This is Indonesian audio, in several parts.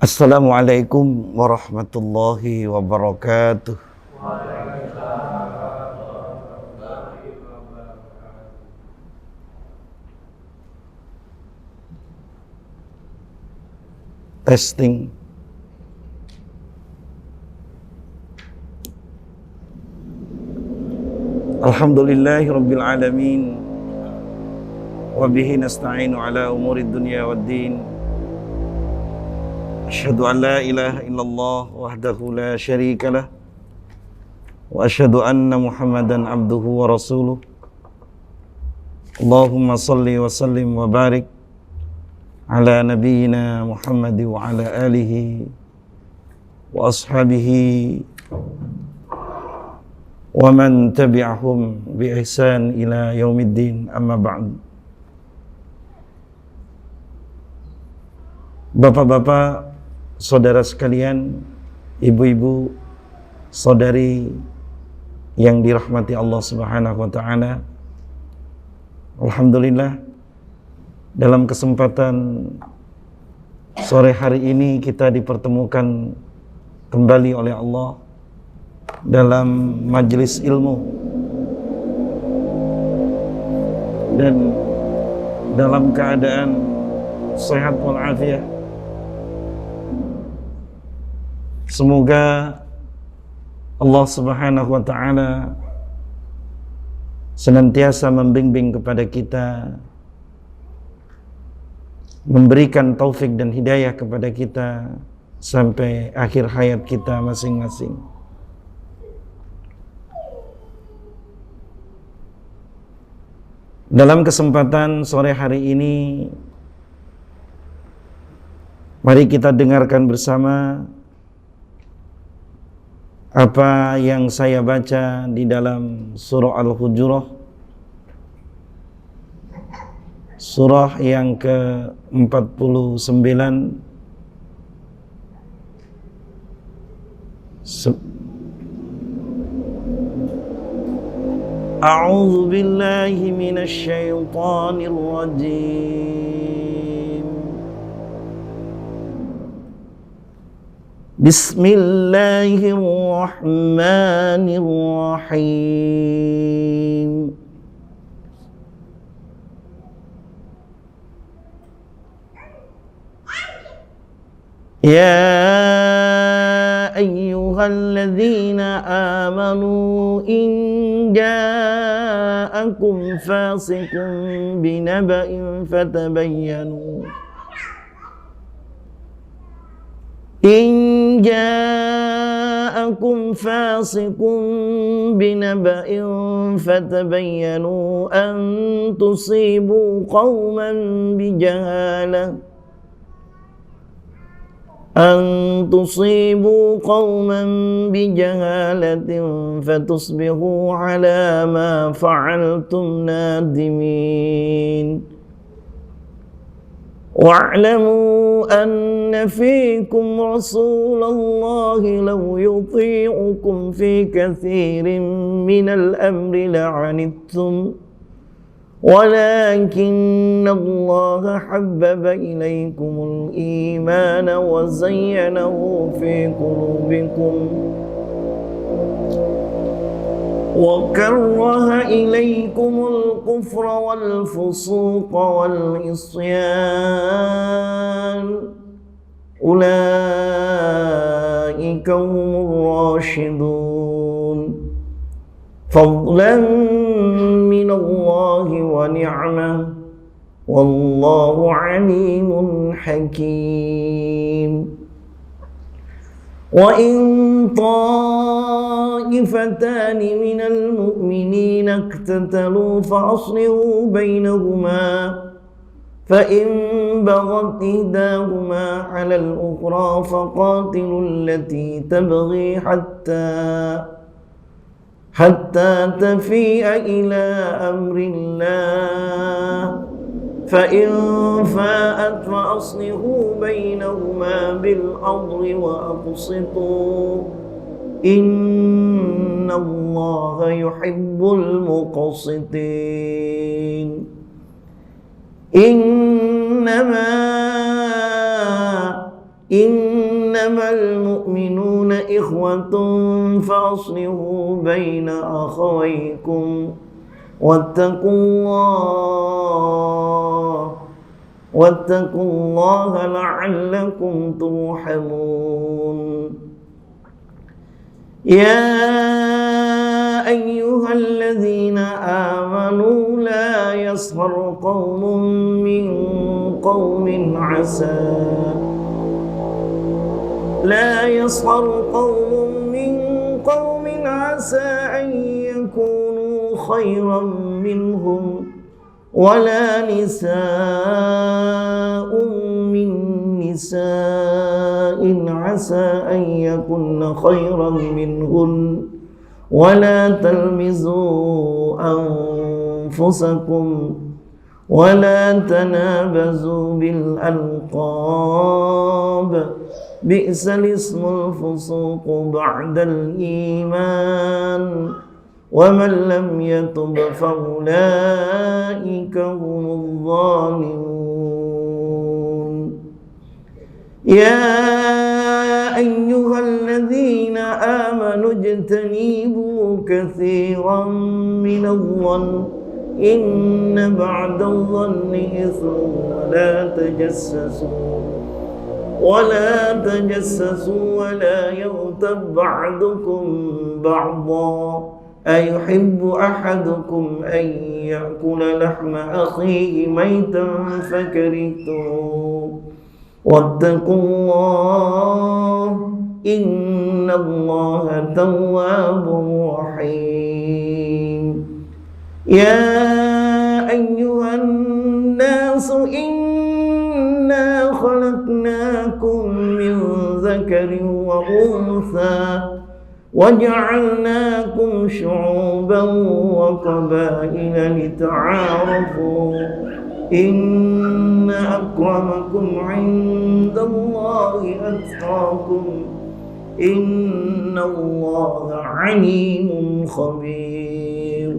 Assalamualaikum warahmatullahi wabarakatuh. Testing. Alhamdulillahi rabbil alamin. Wa bihi nasta'inu ala umurid dunya waddin. Asyhadu an la ilaha illallah wahdahu la syarika lah. Wa asyhadu anna Muhammadan abduhu wa rasuluh. Allahumma salli wa sallim wa barik ala nabiyyina Muhammad wa ala alihi wa ashabihi wa man tabi'ahum bi ihsan ila yaumiddin, amma ba'd. Bapak-bapak, saudara sekalian, ibu-ibu, saudari yang dirahmati Allah Subhanahu wa taala. Alhamdulillah, dalam kesempatan sore hari ini kita dipertemukan kembali oleh Allah dalam majelis ilmu dan dalam keadaan sehat walafiat. Semoga Allah Subhanahu wa taala senantiasa membimbing kepada kita, memberikan taufik dan hidayah kepada kita sampai akhir hayat kita masing-masing. Dalam kesempatan sore hari ini, mari kita dengarkan bersama apa yang saya baca di dalam surah Al-Hujurat, surah yang ke-49. A'udzu billahi minasy syaithanir rajim. Bismillahirrahmanirrahim. Ya ayyuhalladzina amanu in ja'akum fasiqun binaba'in fatabayyanu إن جاءكم فاسق بنبأ فتبينوا أن تصيبوا قوما بجهالة فتصبحوا على ما فعلتم نادمين. واعلموا أن فيكم رسول الله لو يطيعكم في كثير من الأمر لعنتم ولكن الله حبب إليكم الإيمان وزينه في قلوبكم وكره إليكم الكفر والفسوق والعصيان أولئك هم الراشدون فضلا من الله ونعمة والله عليم حكيم. وإن طائفتان من المؤمنين اقتتلوا فأصلحوا بينهما فإن بغت إحداهما على الأخرى فقاتلوا التي تبغي حتى تفيء إلى أمر الله فإن فاءت فأصلحوا بينهما بالعدل وأقسطوا إن الله يحب المقسطين. إنما إنما المؤمنون إخوة فأصلحوا بين أخويكم واتقوا الله لعلكم ترحمون يا أيها الذين آمنوا لا يسخر قوم من قوم عسى أن يكونوا خيرا منهم ولا نساء من نساء عسى أن يكن خيرا منهن ولا تلمزوا أنفسكم ولا تنابزوا بالألقاب بئس الاسم الفسوق بعد الإيمان ومن لم يتب فأولئك هم الظالمون يا أيها الذين آمنوا اجتنبوا كثيرا من الظن إن بعد الظن إثم ولا تجسسوا ولا يغتب بعضكم بعضا أيحب أحدكم أن يأكل لحم أخيه ميتا فكرهتموه واتقوا الله إن الله تواب رحيم يا أيها الناس إنا خلقناكم من ذكر وأنثى وجعلناكم شعوبا وقبائل لتعارفوا إن أكرمكم عند الله أتقاكم إن الله عليم خبير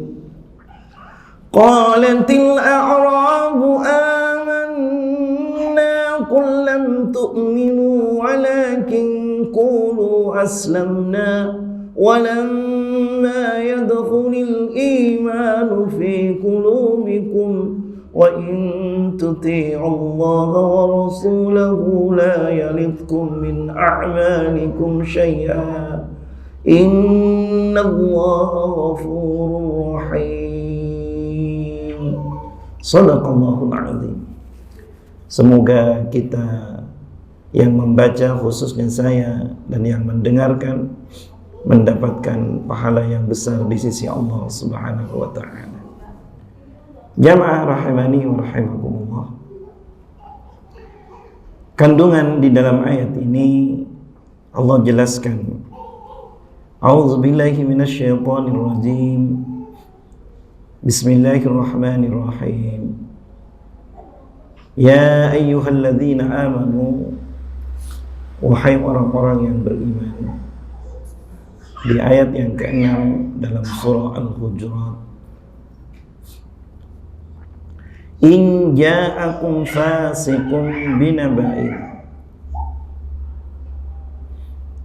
قالت الأعراب آمنا قل لم تؤمنوا ولكن قولوا أسلمنا ولما يدخل الإيمان في قلوبكم وإن تطيعوا الله ورسوله لا يلدكم من أعمالكم شيئا إن الله غفور رحيم. Shadaqallahul Azim. Semoga kita yang membaca, khususnya saya, dan yang mendengarkan mendapatkan pahala yang besar di sisi Allah Subhanahu wa ta'ala. Jamaah rahimani wa rahimakumullah. Kandungan di dalam ayat ini Allah jelaskan, A'udzubillahi minasyaitonir rajim. Bismillahirrahmanirrahim. Ya ayyuhalladzina amanu, wahai orang-orang yang beriman. Di ayat yang ke-6 dalam surah Al-Hujurat, In ja'akum fasiqun binaba'in,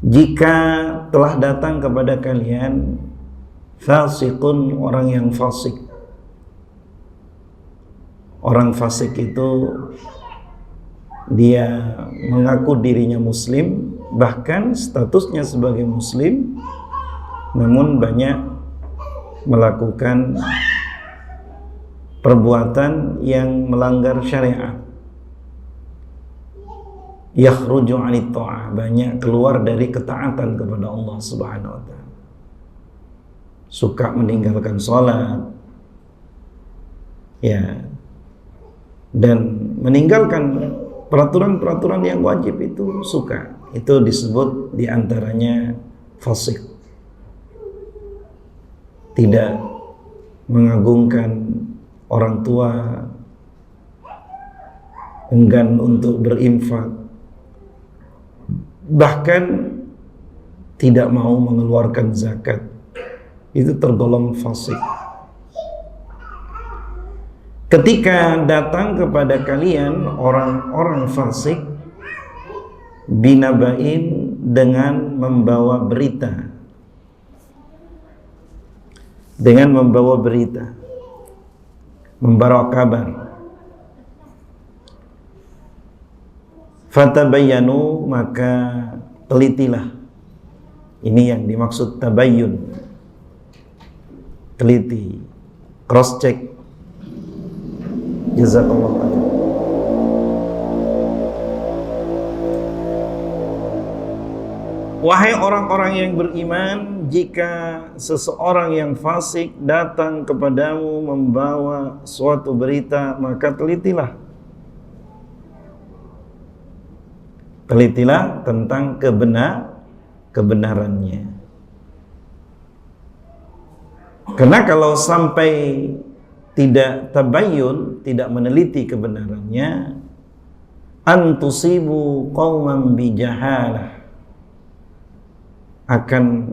jika telah datang kepada kalian fasiqun, orang yang fasik. Orang fasik itu dia mengaku dirinya muslim, bahkan statusnya sebagai muslim, namun banyak melakukan perbuatan yang melanggar syariat. Yakhruju 'anit ta'ah, banyak keluar dari ketaatan kepada Allah Subhanahu wa ta'ala. Suka meninggalkan sholat, ya, dan meninggalkan peraturan-peraturan yang wajib itu suka. Itu disebut diantaranya fasik. Tidak mengagungkan orang tua, enggan untuk berinfak, bahkan tidak mau mengeluarkan zakat. Itu tergolong fasik. Ketika datang kepada kalian orang-orang fasik, Binabain, dengan membawa berita. Dengan membawa berita, membawa kabar. Fatabayyanu, maka telitilah. Ini yang dimaksud tabayyun. Teliti, cross check. Jazakallah khair. Wahai orang-orang yang beriman, jika seseorang yang fasik datang kepadamu membawa suatu berita, maka telitilah. Telitilah tentang kebenarannya. Karena kalau sampai tidak tabayyun, tidak meneliti kebenarannya, antusibu qauman bijahalah, akan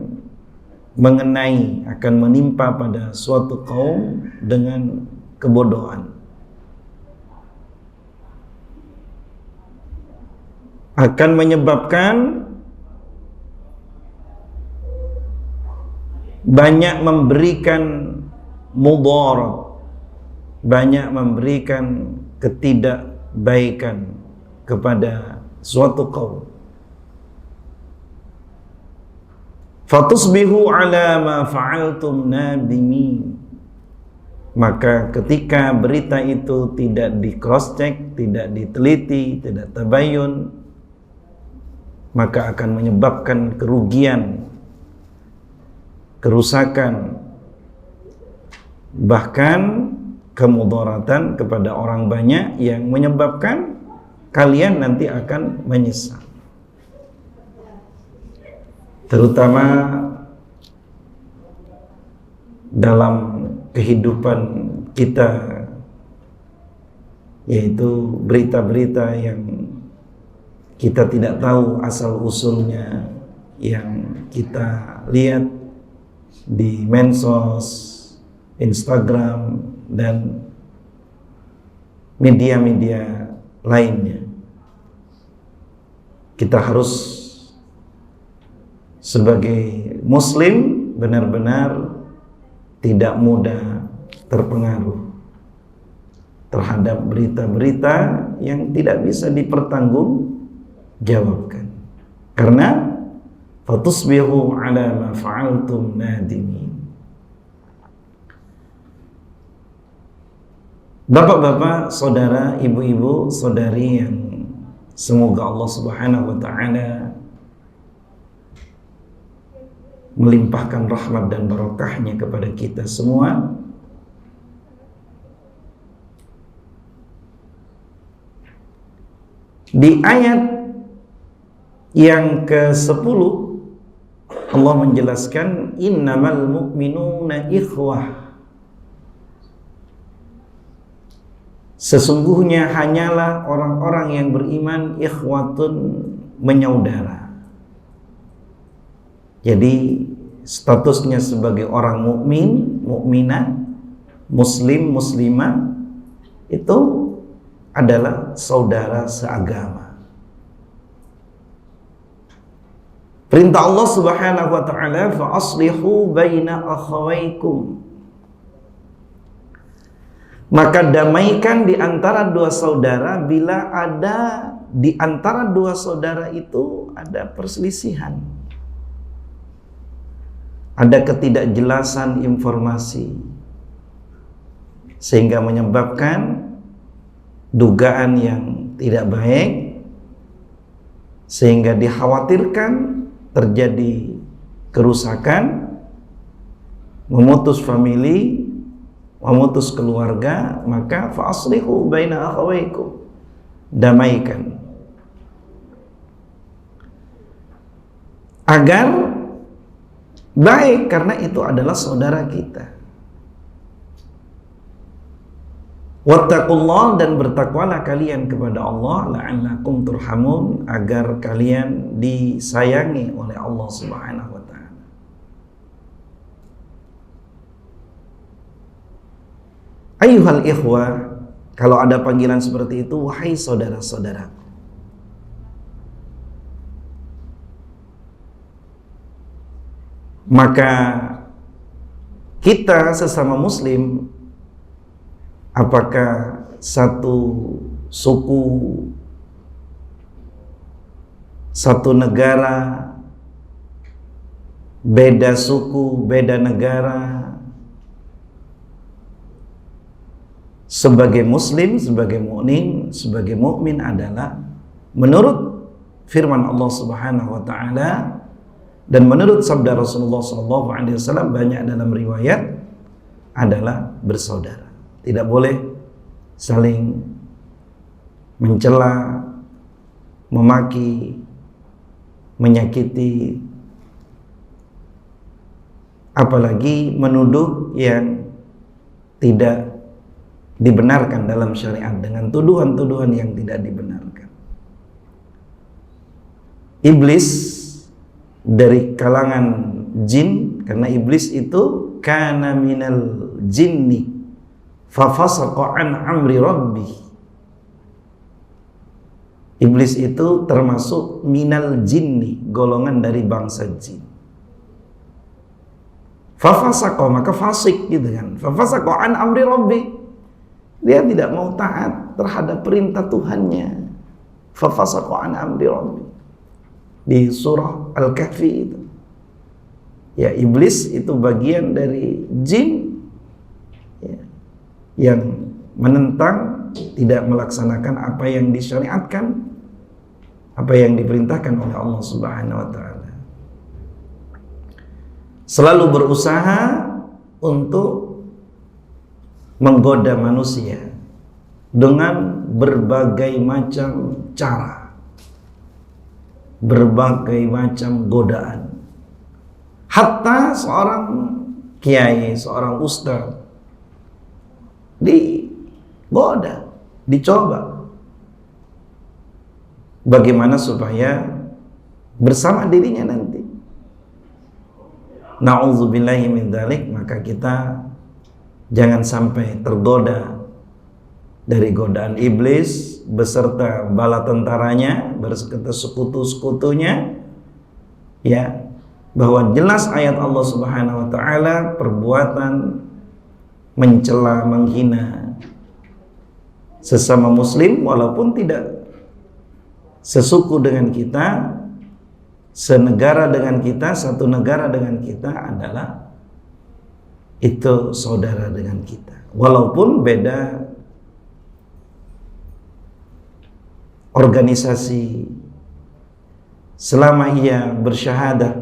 mengenai, akan menimpa pada suatu kaum dengan kebodohan. Akan menyebabkan banyak memberikan mudarat, banyak memberikan ketidakbaikan kepada suatu kaum. Fatusbihu ala ma fa'altum nadimin, maka ketika berita itu tidak di cross check, tidak diteliti, tidak tabayyun, maka akan menyebabkan kerugian, kerusakan, bahkan kemudaratan kepada orang banyak yang menyebabkan kalian nanti akan menyesal. Terutama dalam kehidupan kita, yaitu berita-berita yang kita tidak tahu asal usulnya, yang kita lihat di medsos, Instagram, dan media-media lainnya. Kita harus sebagai muslim benar-benar tidak mudah terpengaruh terhadap berita-berita yang tidak bisa dipertanggungjawabkan. Karena fatusbihu ala ma fa'altum nadimin. Bapak-bapak, saudara, ibu-ibu, saudari yang semoga Allah Subhanahu wa taala melimpahkan rahmat dan barokahnya kepada kita semua. Di ayat yang ke-10 Allah menjelaskan innamal mu'minuna ikhwah, sesungguhnya hanyalah orang-orang yang beriman ikhwatun, menyaudara. Jadi statusnya sebagai orang mukmin, mukminah, muslim, muslimah itu adalah saudara seagama. Perintah Allah Subhanahu wa taala, fa aslihu baina akhawaykum, maka damaikan di antara dua saudara bila ada di antara dua saudara itu ada perselisihan, ada ketidakjelasan informasi, sehingga menyebabkan dugaan yang tidak baik, sehingga dikhawatirkan terjadi kerusakan, memutus famili, memutus keluarga. Maka fa aslihu baina akhawaykum, damaikan agar baik, karena itu adalah saudara kita. Wattaqullah, dan bertakwalah kalian kepada Allah, la'allakum turhamun, agar kalian disayangi oleh Allah Subhanahu wa taala. Ayyuhal ikhwah, kalau ada panggilan seperti itu, wahai saudara-saudaraku. Maka kita sesama muslim, apakah satu suku, satu negara, beda suku, beda negara, sebagai muslim, sebagai mukmin, sebagai mukmin adalah menurut firman Allah Subhanahu wa taala dan menurut sabda Rasulullah SAW banyak dalam riwayat adalah bersaudara. Tidak boleh saling mencela, memaki, menyakiti, apalagi menuduh yang tidak dibenarkan dalam syariat dengan tuduhan-tuduhan yang tidak dibenarkan. Iblis dari kalangan jin, karena iblis itu kana minal jinni fafasaqa an amri rabbih. Iblis itu termasuk minal jinni, golongan dari bangsa jin. Fafasaqa, maka fasik gitu kan. Fafasaqa an amri rabbih. Dia tidak mau taat terhadap perintah Tuhannya. Fafasaqa an amri rabbih. Di surah Al-Kahfi itu. Ya, iblis itu bagian dari jin ya, yang menentang, tidak melaksanakan apa yang disyariatkan, apa yang diperintahkan oleh Allah Subhanahu wa taala. Selalu berusaha untuk menggoda manusia dengan berbagai macam cara, berbagai macam godaan. Hatta seorang kiai, seorang ustaz digoda, dicoba bagaimana supaya bersama dirinya nanti. Na'udzubillahi min dzalik. Maka kita jangan sampai tergoda dari godaan iblis beserta bala tentaranya, beserta sekutu-sekutunya, ya, bahwa jelas ayat Allah Subhanahu wa taala perbuatan mencela, menghina sesama muslim walaupun tidak sesuku dengan kita, senegara dengan kita, satu negara dengan kita, adalah itu saudara dengan kita walaupun beda organisasi. Selama ia bersyahadat,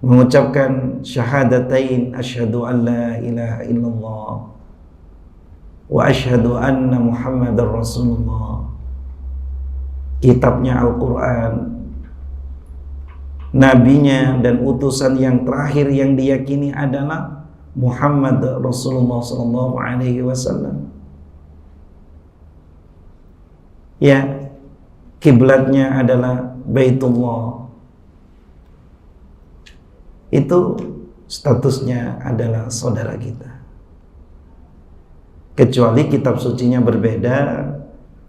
mengucapkan syahadatain, asyhadu an la ilaha illallah wa asyhadu anna muhammadar rasulullah, kitabnya Al-Quran, nabinya dan utusan yang terakhir yang diyakini adalah Muhammad Rasulullah sallallahu alaihi wasallam. Ya, kiblatnya adalah Baitullah. Itu statusnya adalah saudara kita. Kecuali kitab sucinya berbeda,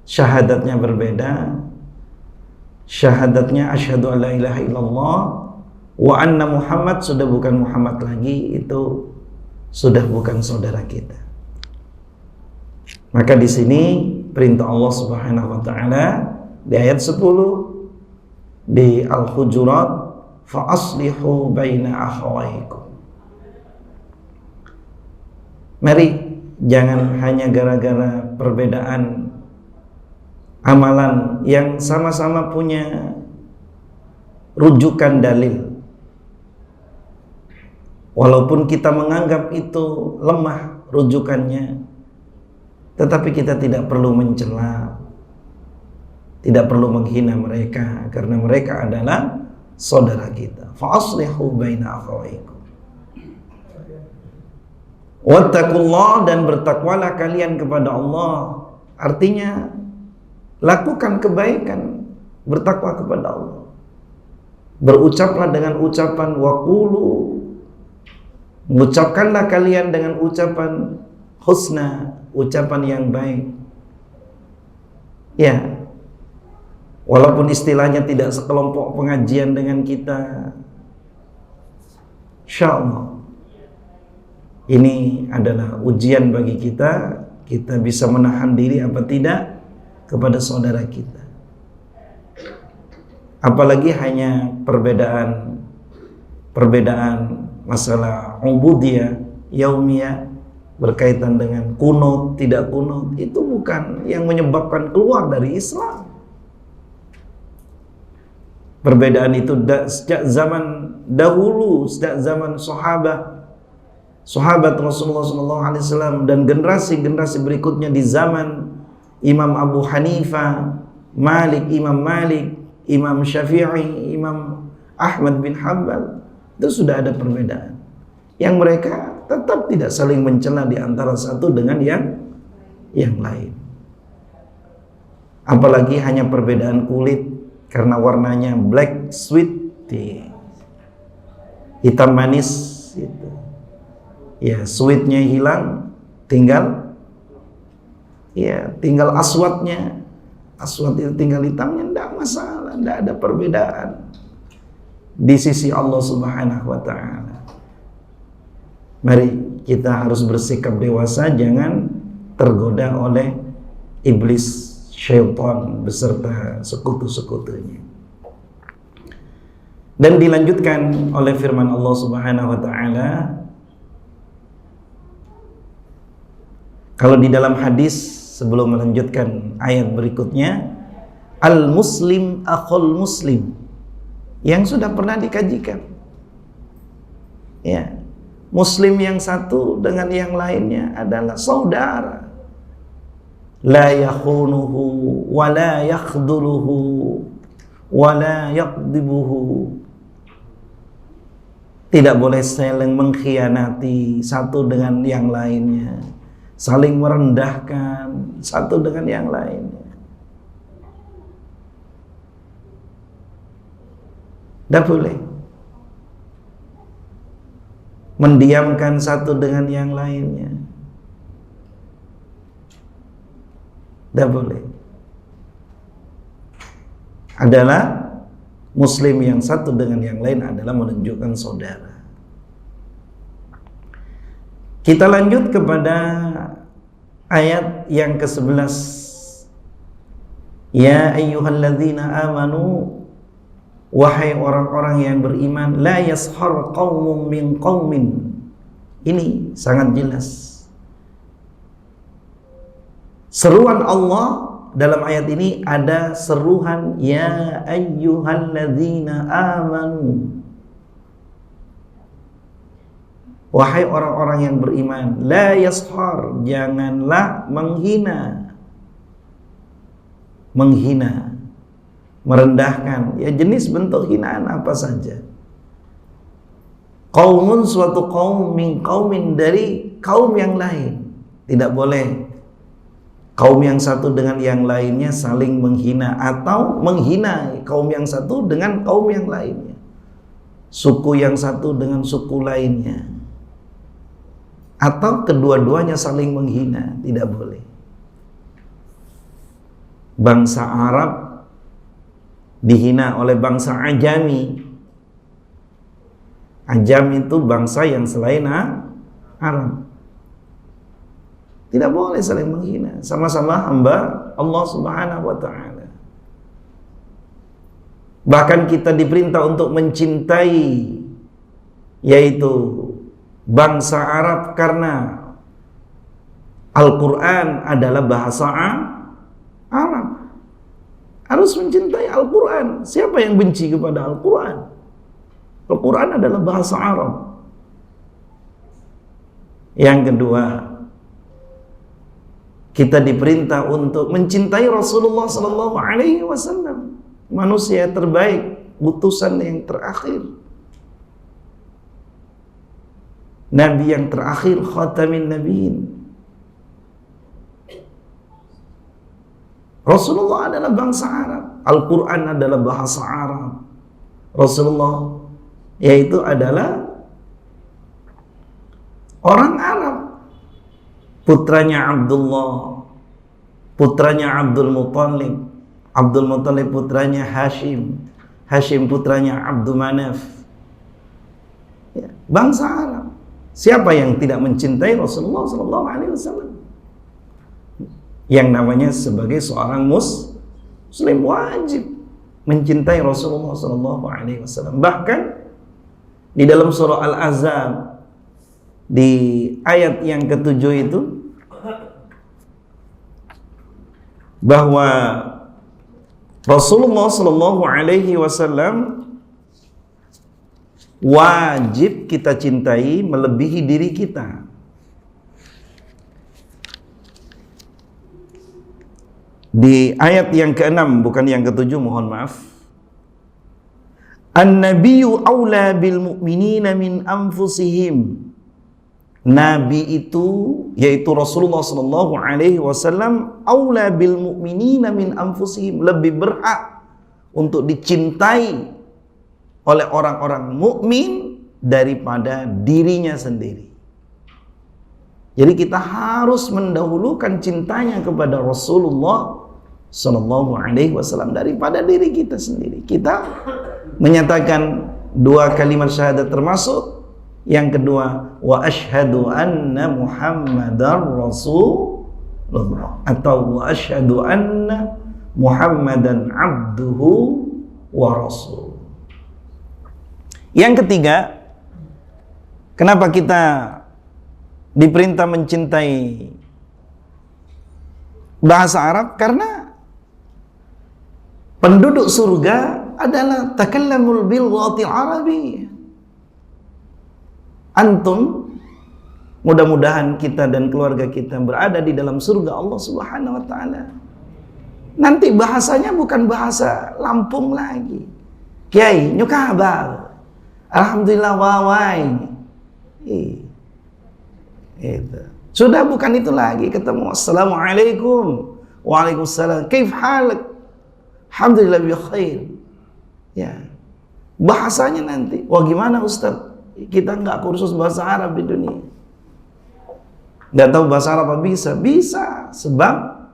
syahadatnya berbeda. Syahadatnya asyhadu alla ilaha illallah wa anna Muhammad, sudah bukan Muhammad lagi, itu sudah bukan saudara kita. Maka di sini perintah Allah Subhanahu wa taala di ayat 10 di Al-Hujurat, fa aslihu baina akhawaykum. Mari jangan hanya gara-gara perbedaan amalan yang sama-sama punya rujukan dalil, walaupun kita menganggap itu lemah rujukannya, tetapi kita tidak perlu mencela, tidak perlu menghina mereka, karena mereka adalah saudara kita. Fa aslihu baina akhawaykum wattaqullah, dan bertakwalah kalian kepada Allah. Artinya lakukan kebaikan, bertakwa kepada Allah. Berucaplah dengan ucapan waqulu, mengucapkanlah kalian dengan ucapan husna, ucapan yang baik. Ya, walaupun istilahnya tidak sekelompok pengajian dengan kita, Insya Allah ini adalah ujian bagi kita. Kita bisa menahan diri apa tidak kepada saudara kita. Apalagi hanya perbedaan masalah ubudiyah yaumiyah berkaitan dengan kunut tidak kunut, itu bukan yang menyebabkan keluar dari Islam. Perbedaan itu sejak zaman dahulu, sejak zaman sahabat Rasulullah SAW dan generasi-generasi berikutnya di zaman Imam Abu Hanifah, Imam Malik, Imam Syafi'i, Imam Ahmad bin Hanbal, itu sudah ada perbedaan yang mereka tetap tidak saling mencela di antara satu dengan yang lain. Apalagi hanya perbedaan kulit karena warnanya black sweet tea, hitam manis itu. Ya, sweetnya hilang, tinggal aswatnya. Aswat itu tinggal hitamnya, tidak masalah, tidak ada perbedaan di sisi Allah Subhanahu wa ta'ala. Mari kita harus bersikap dewasa, jangan tergoda oleh iblis, syaitan beserta sekutu-sekutunya. Dan dilanjutkan oleh firman Allah Subhanahu wa ta'ala, kalau di dalam hadis sebelum melanjutkan ayat berikutnya, al-muslim akhul muslim, yang sudah pernah dikajikan. Ya, muslim yang satu dengan yang lainnya adalah saudara. La yakhunuhu wa la yakhduluhu wa la yakdibuhu. Tidak boleh saling mengkhianati satu dengan yang lainnya, saling merendahkan satu dengan yang lainnya. Tidak boleh mendiamkan satu dengan yang lainnya. Tidak boleh. Adalah muslim yang satu dengan yang lain adalah menunjukkan saudara. Kita lanjut kepada ayat yang ke-11. Ya ayyuhalladzina amanu, wahai orang-orang yang beriman, la yashar qaumun min qaumin. Ini sangat jelas. Seruan Allah dalam ayat ini ada seruhan ya ayyuhalladzina amanu. Wahai orang-orang yang beriman, la yashar, janganlah menghina, merendahkan. Ya, jenis bentuk hinaan apa saja. Qaumun, suatu kaum, min qaumin, dari kaum yang lain. Tidak boleh kaum yang satu dengan yang lainnya saling menghina, atau menghina kaum yang satu dengan kaum yang lainnya, suku yang satu dengan suku lainnya, atau kedua-duanya saling menghina. Tidak boleh. Bangsa Arab dihina oleh bangsa Ajami. Ajam itu bangsa yang selain Arab. Tidak boleh saling menghina, sama-sama hamba Allah Subhanahu wa ta'ala. Bahkan kita diperintah untuk mencintai, yaitu bangsa Arab, karena Al-Quran adalah bahasa Arab. Harus mencintai Al-Quran. Siapa yang benci kepada Al-Quran? Al-Quran adalah bahasa Arab. Yang kedua, kita diperintah untuk mencintai Rasulullah sallallahu alaihi wasallam, manusia terbaik, utusan yang terakhir, nabi yang terakhir, khatamin nabiyyin. Rasulullah adalah bangsa Arab, Al-Quran adalah bahasa Arab. Rasulullah yaitu adalah orang Arab, putranya Abdullah, putranya Abdul Muttalib, Abdul Muttalib putranya Hashim, Hashim putranya Abdul Manaf. Ya, bangsa Arab. Siapa yang tidak mencintai Rasulullah sallallahu alaihi wasallam? Yang namanya sebagai seorang muslim wajib mencintai Rasulullah sallallahu alaihi wasallam. Bahkan di dalam surah Al-Ahzab di ayat yang ke-7 itu bahwa Rasulullah sallallahu alaihi wasallam wajib kita cintai melebihi diri kita. Di ayat yang ke-6, bukan yang ke-7, mohon maaf. An-nabiyyu aula bil mu'minina min anfusihim. Nabi itu, yaitu Rasulullah sallallahu alaihi wasallam, aula bil mu'minina min anfusihim, lebih berhak untuk dicintai oleh orang-orang mukmin daripada dirinya sendiri. Jadi kita harus mendahulukan cintanya kepada Rasulullah sallallahu alaihi wasallam daripada diri kita sendiri. Kita menyatakan dua kalimat syahadat, termasuk yang kedua, wa asyhadu anna Muhammadar Rasulullah, atau wa asyhadu anna Muhammadan abduhu wa rasul. Yang ketiga, kenapa kita diperintah mencintai bahasa Arab? Karena penduduk surga adalah takallamul bil lughatil arabiyyah. Antum, mudah-mudahan kita dan keluarga kita berada di dalam surga Allah Subhanahu wa taala. Nanti bahasanya bukan bahasa Lampung lagi. Kiai, nyukabar. Alhamdulillah wawai. Itu. Sudah bukan itu lagi, ketemu assalamualaikum, waalaikumsalam, kaif halak, alhamdulillah bi khair. Ya. Bahasanya nanti, wah gimana Ustaz? Kita nggak kursus bahasa Arab di dunia. Nggak tahu bahasa Arab apa bisa? Bisa, sebab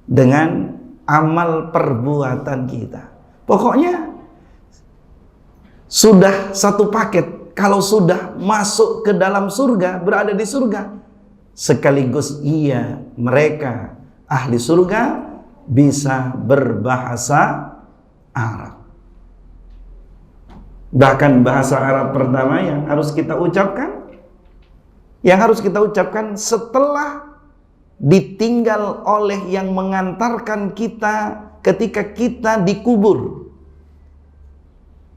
dengan amal perbuatan kita. Pokoknya sudah satu paket. Kalau sudah masuk ke dalam surga, berada di surga, sekaligus mereka ahli surga bisa berbahasa Arab. Bahkan bahasa Arab pertama yang harus kita ucapkan setelah ditinggal oleh yang mengantarkan kita ketika kita dikubur.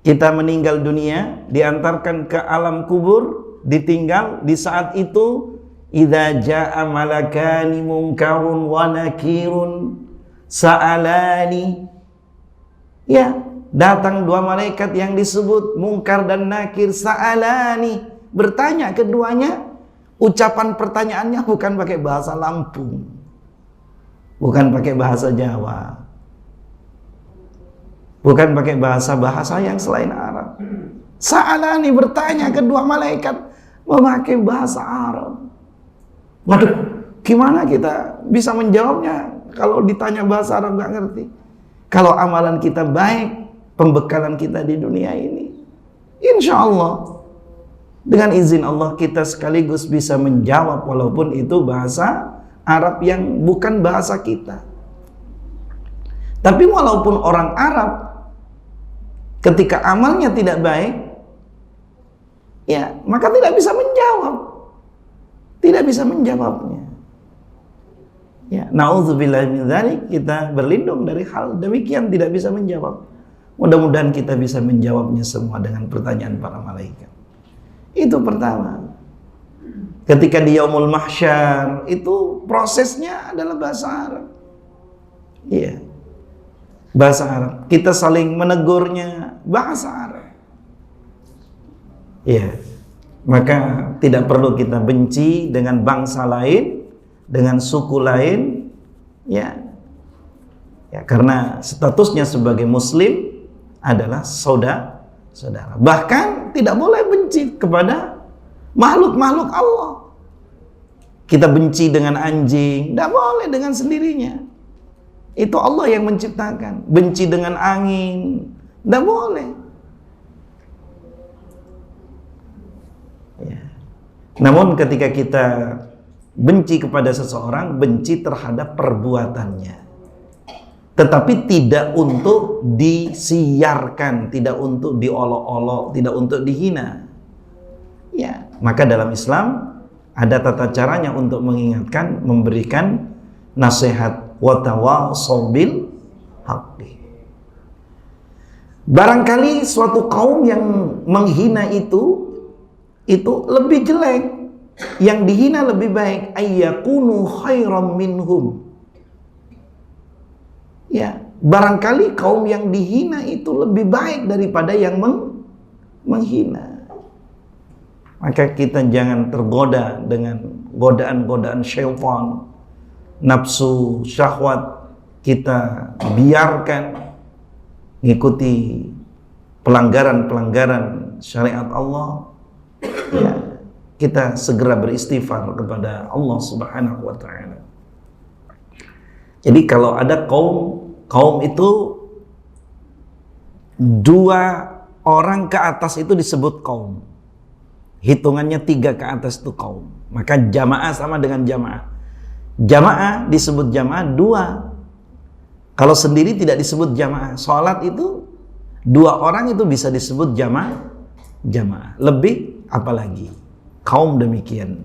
Kita meninggal dunia, diantarkan ke alam kubur, ditinggal. Di saat itu, idza jaa malakani munkarun wa nakirun sa'alani. Ya, datang dua malaikat yang disebut Munkar dan Nakir, sa'alani, bertanya keduanya. Ucapan pertanyaannya bukan pakai bahasa Lampung, bukan pakai bahasa Jawa, bukan pakai bahasa yang selain Arab. Sa'alani, bertanya kedua malaikat memakai bahasa Arab. Waduh, gimana kita bisa menjawabnya kalau ditanya bahasa Arab nggak ngerti? Kalau amalan kita baik, pembekalan kita di dunia ini, insya Allah dengan izin Allah kita sekaligus bisa menjawab walaupun itu bahasa Arab yang bukan bahasa kita. Tapi walaupun orang Arab ketika amalnya tidak baik, ya maka tidak bisa menjawab, tidak bisa menjawabnya. Ya, na'udzubillah min dzalik, kita berlindung dari hal demikian, tidak bisa menjawab. Mudah-mudahan kita bisa menjawabnya semua dengan pertanyaan para malaikat. Itu pertama. Ketika di Yaumul Mahsyar itu prosesnya adalah bahasa Arab. Iya. Bahasa Arab. Kita saling menegurnya bahasa Arab. Iya. Maka tidak perlu kita benci dengan bangsa lain, dengan suku lain, ya. Ya, karena statusnya sebagai muslim adalah saudara. Bahkan tidak boleh benci kepada makhluk-makhluk Allah. Kita benci dengan anjing, tidak boleh dengan sendirinya. Itu Allah yang menciptakan. Benci dengan angin, tidak boleh. Namun ketika kita benci kepada seseorang, benci terhadap perbuatannya, tetapi tidak untuk disiarkan, tidak untuk diolok-olok, tidak untuk dihina. Ya, maka dalam Islam ada tata caranya untuk mengingatkan, memberikan nasihat, wa tawassaw bil haqqi. Barangkali suatu kaum yang menghina itu lebih jelek, yang dihina lebih baik, ayyakunu khairam minhum. Ya, barangkali kaum yang dihina itu lebih baik daripada yang menghina. Maka kita jangan tergoda dengan godaan-godaan syaitan, nafsu, syahwat. Kita biarkan ngikuti pelanggaran-pelanggaran syariat Allah. Ya, kita segera beristighfar kepada Allah Subhanahu wa taala. Jadi kalau ada kaum itu 2 orang ke atas itu disebut kaum. Hitungannya 3 ke atas itu kaum. Maka jamaah sama dengan jamaah. Jamaah disebut jamaah 2. Kalau sendiri tidak disebut jamaah. Salat itu 2 orang itu bisa disebut jamaah. Lebih apalagi kaum demikian.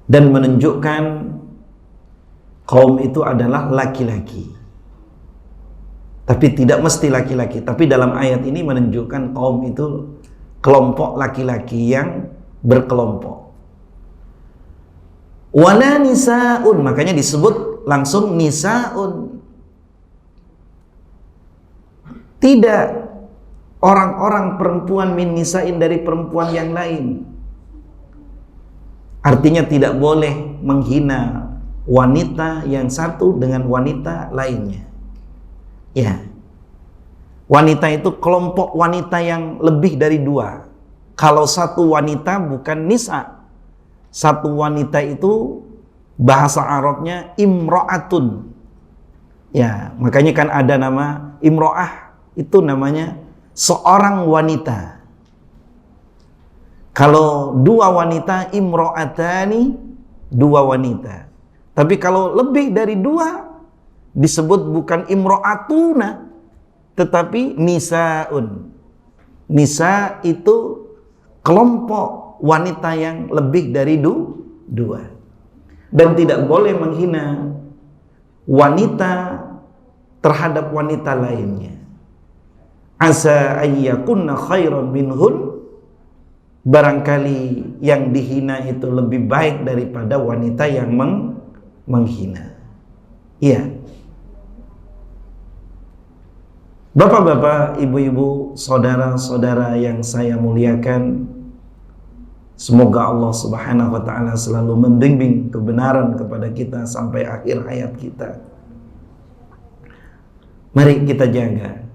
Dan menunjukkan kaum itu adalah laki-laki. Tapi tidak mesti laki-laki. Tapi dalam ayat ini menunjukkan kaum itu kelompok laki-laki yang berkelompok. Wala nisaun, makanya disebut langsung nisaun. Tidak orang-orang perempuan min nisain dari perempuan yang lain. Artinya tidak boleh menghina wanita yang satu dengan wanita lainnya. Ya. Wanita itu kelompok wanita yang lebih dari 2. Kalau satu wanita bukan nisa. Satu wanita itu bahasa Arabnya imra'atun. Ya, makanya kan ada nama imra'ah, itu namanya seorang wanita. Kalau 2 wanita, imra'atani, 2 wanita. Tapi kalau lebih dari 2 disebut bukan imra'atuna, tetapi nisaun. Nisa itu kelompok wanita yang lebih dari 2. Dan tidak boleh menghina wanita terhadap wanita lainnya. Asa ayyakunna khairan minhun, barangkali yang dihina itu lebih baik daripada wanita yang menghina. Iya. Bapak-bapak, ibu-ibu, saudara-saudara yang saya muliakan, semoga Allah Subhanahu wa taala selalu membimbing kebenaran kepada kita sampai akhir hayat kita. Mari kita jaga.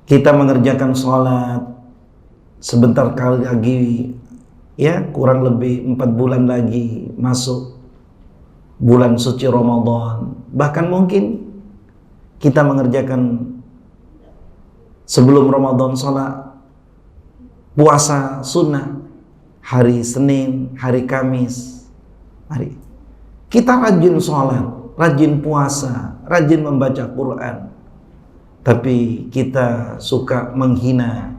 Kita mengerjakan sholat sebentar kali lagi, ya kurang lebih 4 bulan lagi masuk bulan suci Ramadan. Bahkan mungkin kita mengerjakan sebelum Ramadan sholat puasa sunnah hari Senin, hari Kamis. Mari kita rajin sholat, rajin puasa, rajin membaca Quran. Tapi kita suka menghina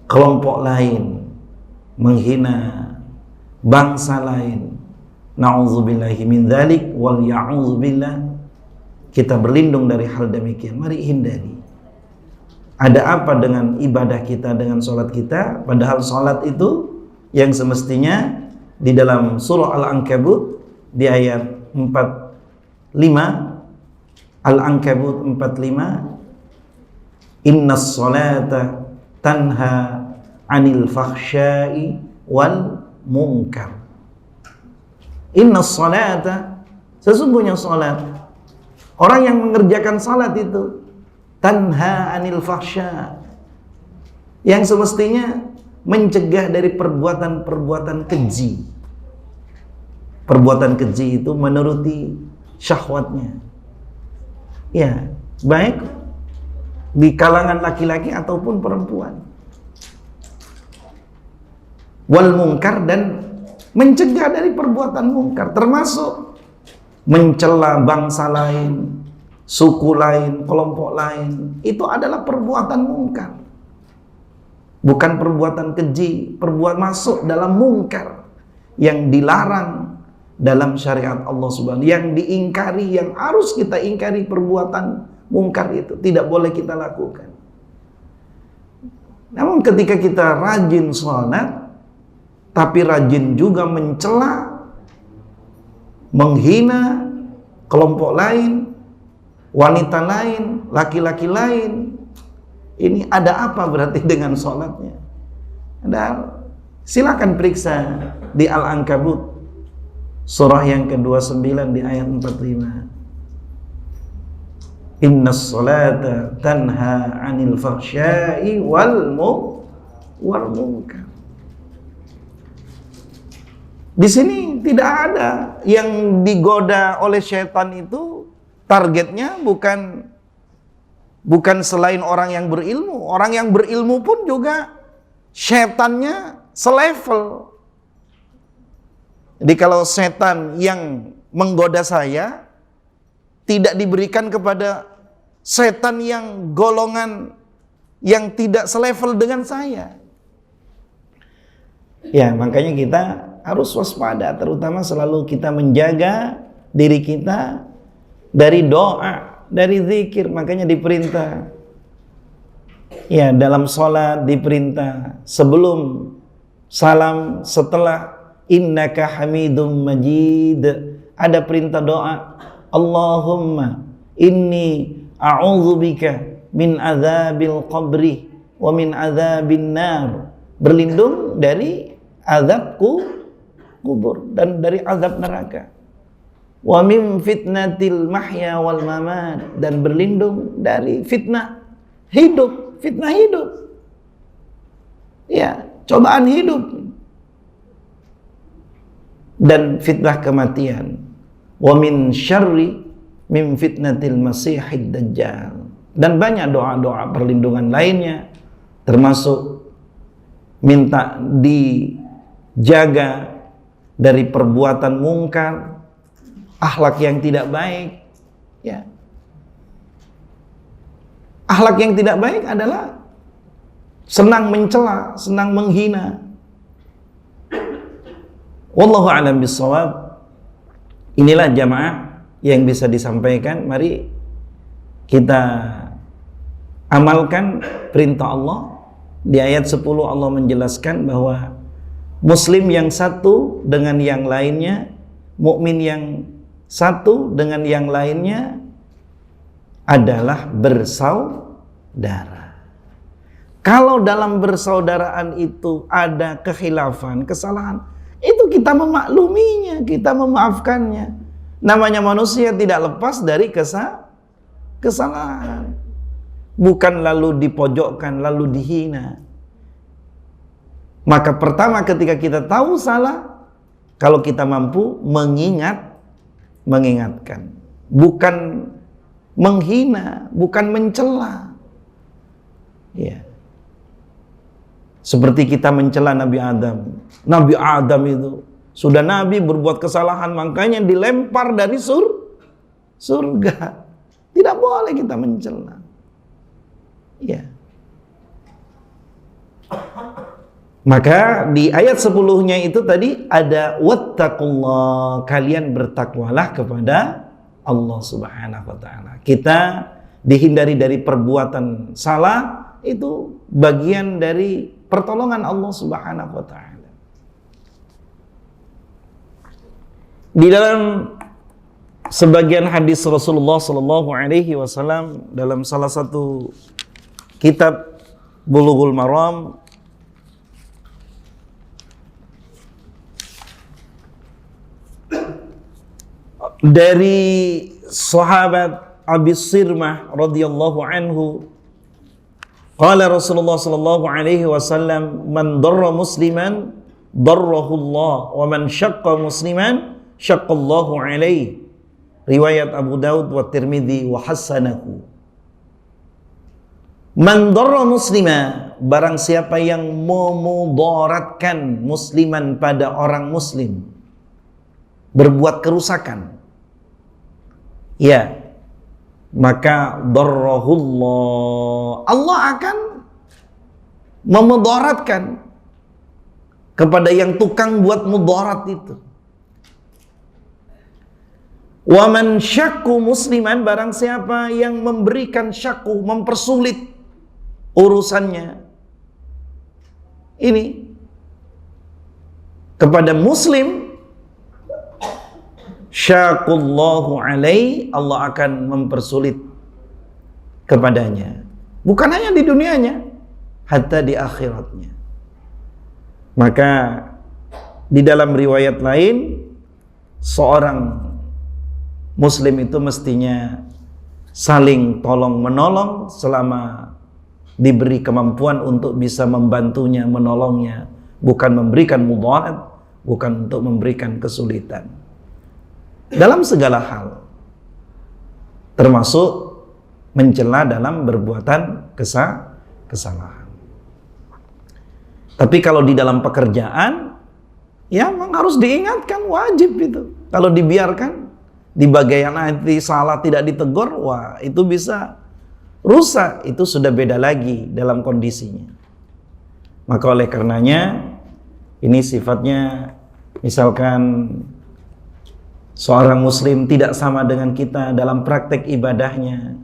kelompok lain, menghina bangsa lain. Na'udzubillahi min dzalik wal ya'udzubillah. Kita berlindung dari hal demikian. Mari hindari. Ada apa dengan ibadah kita, dengan sholat kita? Padahal sholat itu yang semestinya di dalam surah Al-Ankabut di ayat 45, Al-Ankabut 45, innas sholata tanha anil fakhsyai wal munkar. Innas sholata, sesungguhnya sholat, orang yang mengerjakan salat itu tanha anil fahsya, yang semestinya mencegah dari perbuatan-perbuatan keji. Perbuatan keji itu menuruti syahwatnya. Ya, baik di kalangan laki-laki ataupun perempuan. wal munkar, dan mencegah dari perbuatan mungkar, termasuk mencela bangsa lain, suku lain, kelompok lain. Itu adalah perbuatan mungkar. Bukan perbuatan keji, perbuatan masuk dalam mungkar yang dilarang dalam syariat Allah Subhanahu, yang diingkari, yang harus kita ingkari. Perbuatan mungkar itu tidak boleh kita lakukan. Namun ketika kita rajin sholat, tapi rajin juga mencela, menghina kelompok lain, wanita lain, laki-laki lain, ini ada apa berarti dengan sholatnya? Silakan periksa di Al-Ankabut surah yang ke-29 di ayat 45. Innas sholata tanha 'anil fahsya'i wal munkar. Di sini tidak ada yang digoda oleh syaitan itu, targetnya bukan selain orang yang berilmu. Orang yang berilmu pun juga syaitannya selevel. Jadi kalau setan yang menggoda saya, tidak diberikan kepada setan yang golongan yang tidak selevel dengan saya. Ya, makanya kita harus waspada, terutama selalu kita menjaga diri kita dari doa, dari zikir. Makanya diperintah, ya, dalam sholat diperintah sebelum salam, setelah innaka hamidum majid, ada perintah doa, Allahumma inni a'udzubika min azabil qabri wa min azabin nar, berlindung dari azab kubur dan dari azab neraka. Wa min fitnatil mahya wal mamat, dan berlindung dari fitnah hidup, ya, cobaan hidup dan fitnah kematian. Wa min syarri min fitnatil masihid dajjal, dan banyak doa-doa perlindungan lainnya, termasuk minta dijaga dari perbuatan mungkar, akhlak yang tidak baik. Ya, akhlak yang tidak baik adalah senang mencela, senang menghina. Wallahu a'lam bishawab. Inilah jamaah yang bisa disampaikan. Mari kita amalkan perintah Allah. Di ayat 10 Allah menjelaskan bahwa Muslim yang satu dengan yang lainnya, mukmin yang satu dengan yang lainnya adalah bersaudara. Kalau dalam bersaudaraan itu ada kekhilafan, kesalahan, itu kita memakluminya, kita memaafkannya. Namanya manusia tidak lepas dari kesalahan. Bukan lalu dipojokkan, lalu dihina. Maka pertama ketika kita tahu salah, kalau kita mampu mengingatkan. Bukan menghina, bukan mencela. Ya. Seperti kita mencela Nabi Adam. Nabi Adam itu sudah Nabi berbuat kesalahan, makanya dilempar dari surga. Tidak boleh kita mencela. Ya. Maka di ayat 10-nya itu tadi ada wattaqullah, kalian bertakwalah kepada Allah Subhanahu wa taala. Kita dihindari dari perbuatan salah, itu bagian dari pertolongan Allah Subhanahu wa taala. Di dalam sebagian hadis Rasulullah sallallahu alaihi wasallam dalam salah satu kitab Bulughul Maram, dari sahabat Abi Sirmah radhiyallahu anhu, qala Rasulullah sallallahu alaihi wasallam, man darra musliman darrahu Allah, wa man syaqqa musliman syaqqallahu alaihi. Riwayat Abu Daud wa Tirmidzi wa hasanahu. Man darra muslima, barang siapa yang memudaratkan musliman pada orang muslim, berbuat kerusakan, ya, maka darrahullah, Allah akan memudaratkan kepada yang tukang buat mudarat itu. Wa man syakku musliman, barang siapa yang memberikan syakku, mempersulit urusannya ini kepada muslim, syakullahu alaih, Allah akan mempersulit kepadanya, bukan hanya di dunianya, hatta di akhiratnya. Maka di dalam riwayat lain, seorang muslim itu mestinya saling tolong menolong selama diberi kemampuan untuk bisa membantunya, menolongnya, bukan memberikan mudarat, bukan untuk memberikan kesulitan dalam segala hal, termasuk mencela dalam berbuatan kesalahan. Tapi kalau di dalam pekerjaan, ya memang harus diingatkan, wajib itu. Kalau dibiarkan, di bagian hati salah tidak ditegur, wah itu bisa rusak, itu sudah beda lagi dalam kondisinya. Maka oleh karenanya, ini sifatnya, misalkan seorang muslim tidak sama dengan kita dalam praktek ibadahnya,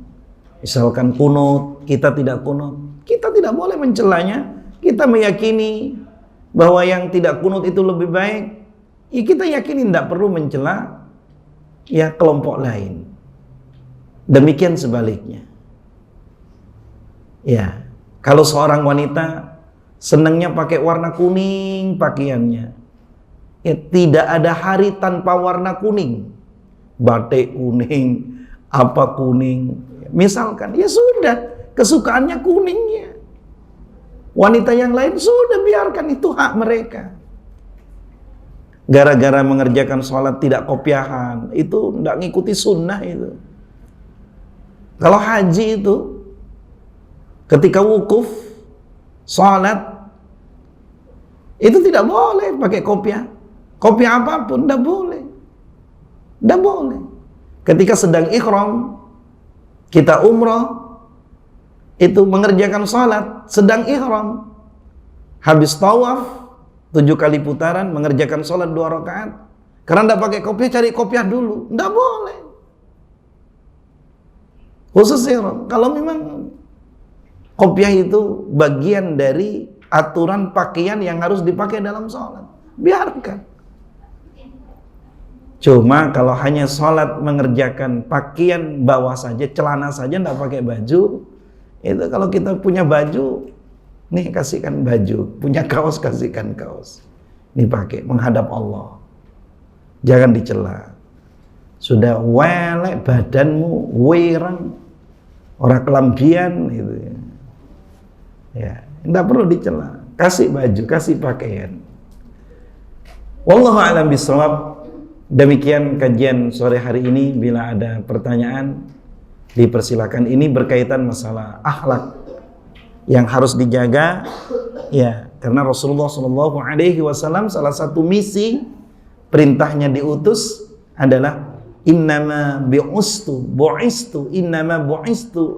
misalkan kunut, kita tidak kunut, kita tidak boleh mencelanya. Kita meyakini bahwa yang tidak kunut itu lebih baik, ya kita yakini tidak perlu mencela ya kelompok lain. Demikian sebaliknya. Ya, kalau seorang wanita senangnya pakai warna kuning pakaiannya, ya tidak ada hari tanpa warna kuning. Batik kuning, apa kuning, misalkan, ya sudah, kesukaannya kuningnya. Wanita yang lain sudah biarkan, itu hak mereka. Gara-gara mengerjakan sholat tidak kopiahan, itu tidak ngikuti sunnah itu. Kalau haji itu, ketika wukuf sholat, itu tidak boleh pakai kopiah. Kopiah apapun tidak boleh. Tidak boleh. Ketika sedang ikhram, kita umrah, itu mengerjakan salat sedang ihram, habis tawaf 7 kali putaran, mengerjakan salat 2 rakaat, karena tidak pakai kopiah, cari kopiah dulu, tidak boleh. Khusus ihram. Kalau memang kopiah itu bagian dari aturan pakaian yang harus dipakai dalam salat, biarkan. Cuma kalau hanya salat mengerjakan pakaian bawah saja, celana saja, tidak pakai baju, itu kalau kita punya baju, nih kasihkan baju, punya kaos kasihkan kaos, nih pakai menghadap Allah, jangan dicela. Sudah welek badanmu, wireng, orang kelambian gitu ya. Ya, tidak perlu dicela, kasih baju, kasih pakaian. Wallahu a'lam bishawab. Demikian kajian sore hari ini. Bila ada pertanyaan, dipersilakan. Ini berkaitan masalah akhlak yang harus dijaga, ya, karena Rasulullah SAW salah satu misi perintahnya diutus adalah innama bu'istu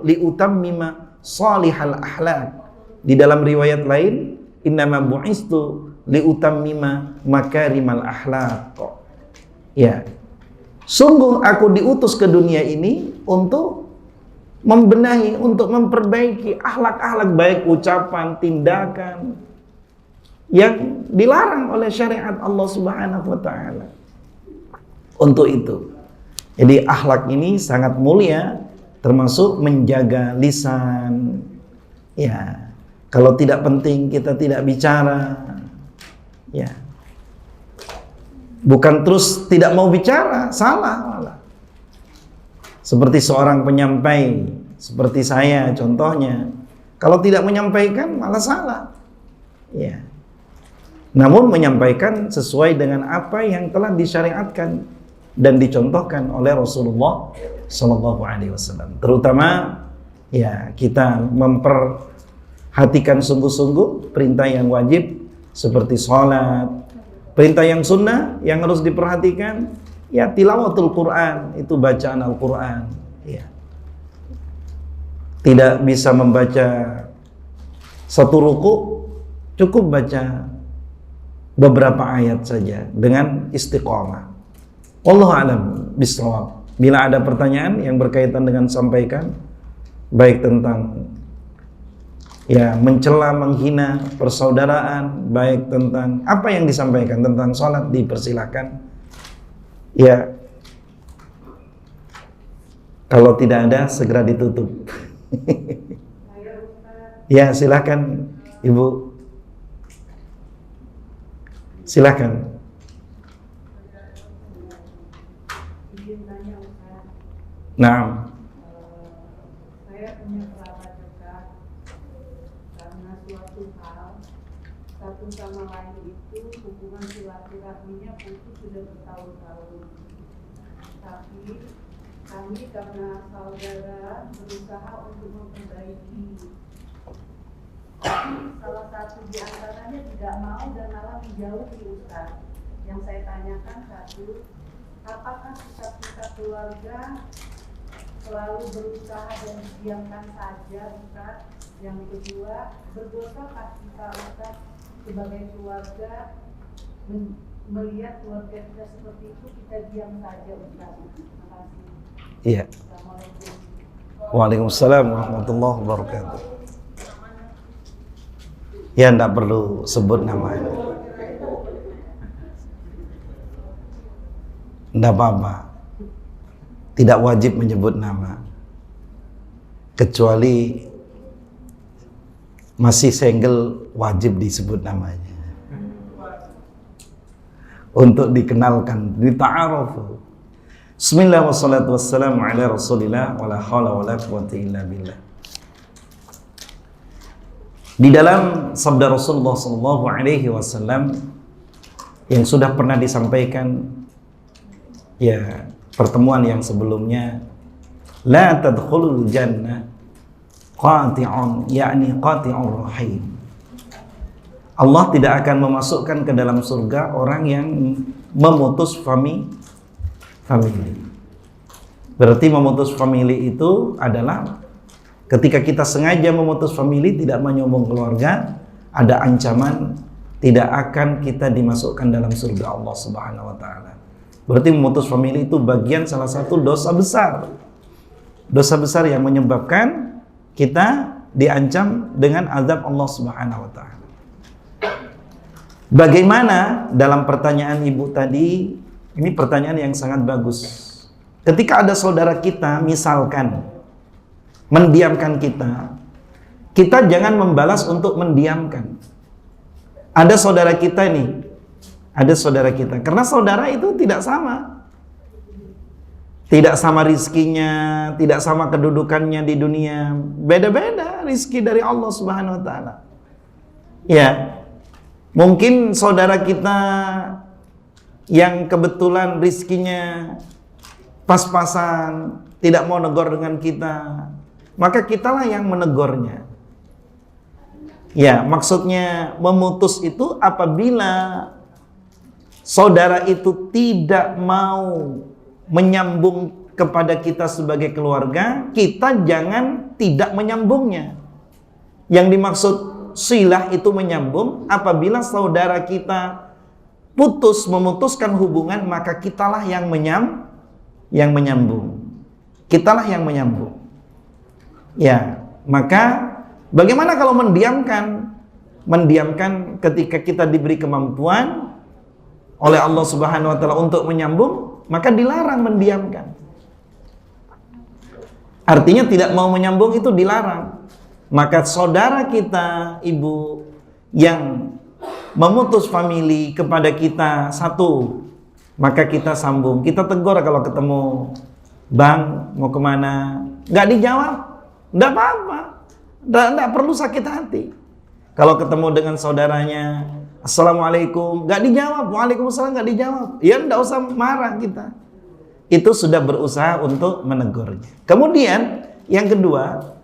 liutammima salihal akhlak. Di dalam riwayat lain, innama bu'istu liutammima makarimal akhlak. Ya, sungguh aku diutus ke dunia ini untuk membenahi, untuk memperbaiki akhlak-akhlak baik, ucapan, tindakan yang dilarang oleh syariat Allah Subhanahu wa taala. Untuk itu, jadi akhlak ini sangat mulia, termasuk menjaga lisan. Ya, kalau tidak penting kita tidak bicara. Ya. Bukan terus tidak mau bicara, salah malah. Seperti seorang penyampai, seperti saya contohnya, kalau tidak menyampaikan malah salah. Ya. Namun menyampaikan sesuai dengan apa yang telah disyariatkan dan dicontohkan oleh Rasulullah SAW. Terutama ya kita Hatikan sungguh-sungguh perintah yang wajib seperti sholat, perintah yang sunnah yang harus diperhatikan, ya tilawatul Quran, itu bacaan Al-Quran. Ya. Tidak bisa membaca satu ruku, cukup baca beberapa ayat saja dengan istiqomah. Wallahu a'lam bishawab. Bila ada pertanyaan yang berkaitan dengan sampaikan, baik tentang ya mencela, menghina persaudaraan, baik tentang apa yang disampaikan tentang sholat, dipersilakan. Ya, kalau tidak ada segera ditutup. Ya, silakan Ibu. Silakan. Nah, saya punya kerabat dekat, karena suatu hal satu sama lain itu hubungan silaturahminya putus sudah bertahun-tahun. Tapi kami karena saudara berusaha untuk memperbaiki. Salah satu di antaranya tidak mau dan malah menjauhi Ustaz. Yang saya tanyakan satu, apakah kita keluarga selalu berusaha dan didiamkan saja Ustaz? Yang kedua, berdosakah kita Ustaz sebagai keluarga melihat keluarga kita seperti itu, kita diam saja Ustaz? Terima kasih. Iya. Assalamualaikum. Waalaikumsalam warahmatullahi wabarakatuh. Ya, tidak perlu sebut namanya. Tidak apa-apa. Tidak wajib menyebut nama. Kecuali masih single, wajib disebut namanya. Untuk dikenalkan, dita'arufu. Bismillah wassalatu wassalamu ala rasulillah wa la hawla wa la quwwata illa billah. Di dalam sabda Rasulullah SAW yang sudah pernah disampaikan ya pertemuan yang sebelumnya, la tadkhulul jannah qati'un, yakni qati'ur rahim. Allah tidak akan memasukkan ke dalam surga orang yang memutus famili. Berarti memutus famili itu adalah ketika kita sengaja memutus famili, tidak menyambung keluarga, ada ancaman tidak akan kita dimasukkan dalam surga Allah Subhanahu wa taala. Berarti memutus famili itu bagian salah satu dosa besar. Dosa besar yang menyebabkan kita diancam dengan azab Allah Subhanahu wa taala. Bagaimana dalam pertanyaan Ibu tadi, ini pertanyaan yang sangat bagus. Ketika ada saudara kita misalkan mendiamkan kita, kita jangan membalas untuk mendiamkan. Ada saudara kita nih, ada saudara kita, karena saudara itu tidak sama. Tidak sama rizkinya, tidak sama kedudukannya di dunia. Beda-beda rizki dari Allah Subhanahu wa taala. Ya. Mungkin saudara kita yang kebetulan rizkinya pas-pasan, tidak mau negor dengan kita, maka kitalah yang menegurnya. Ya, maksudnya memutus itu apabila saudara itu tidak mau menyambung kepada kita sebagai keluarga, kita jangan tidak menyambungnya. Yang dimaksud silah itu menyambung apabila saudara kita memutuskan hubungan, maka kitalah yang menyambung. Kitalah yang menyambung. Ya, maka bagaimana kalau mendiamkan? Mendiamkan ketika kita diberi kemampuan oleh Allah Subhanahu wa taala untuk menyambung, maka dilarang mendiamkan. Artinya tidak mau menyambung itu dilarang. Maka saudara kita, Ibu, yang memutus famili kepada kita satu, maka kita sambung. Kita tegur kalau ketemu, "Bang, mau kemana?" Nggak dijawab, nggak apa-apa, nggak perlu sakit hati. Kalau ketemu dengan saudaranya, "Assalamualaikum," nggak dijawab, "Waalaikumsalam," nggak dijawab, ya nggak usah marah kita. Itu sudah berusaha untuk menegurnya. Kemudian yang kedua,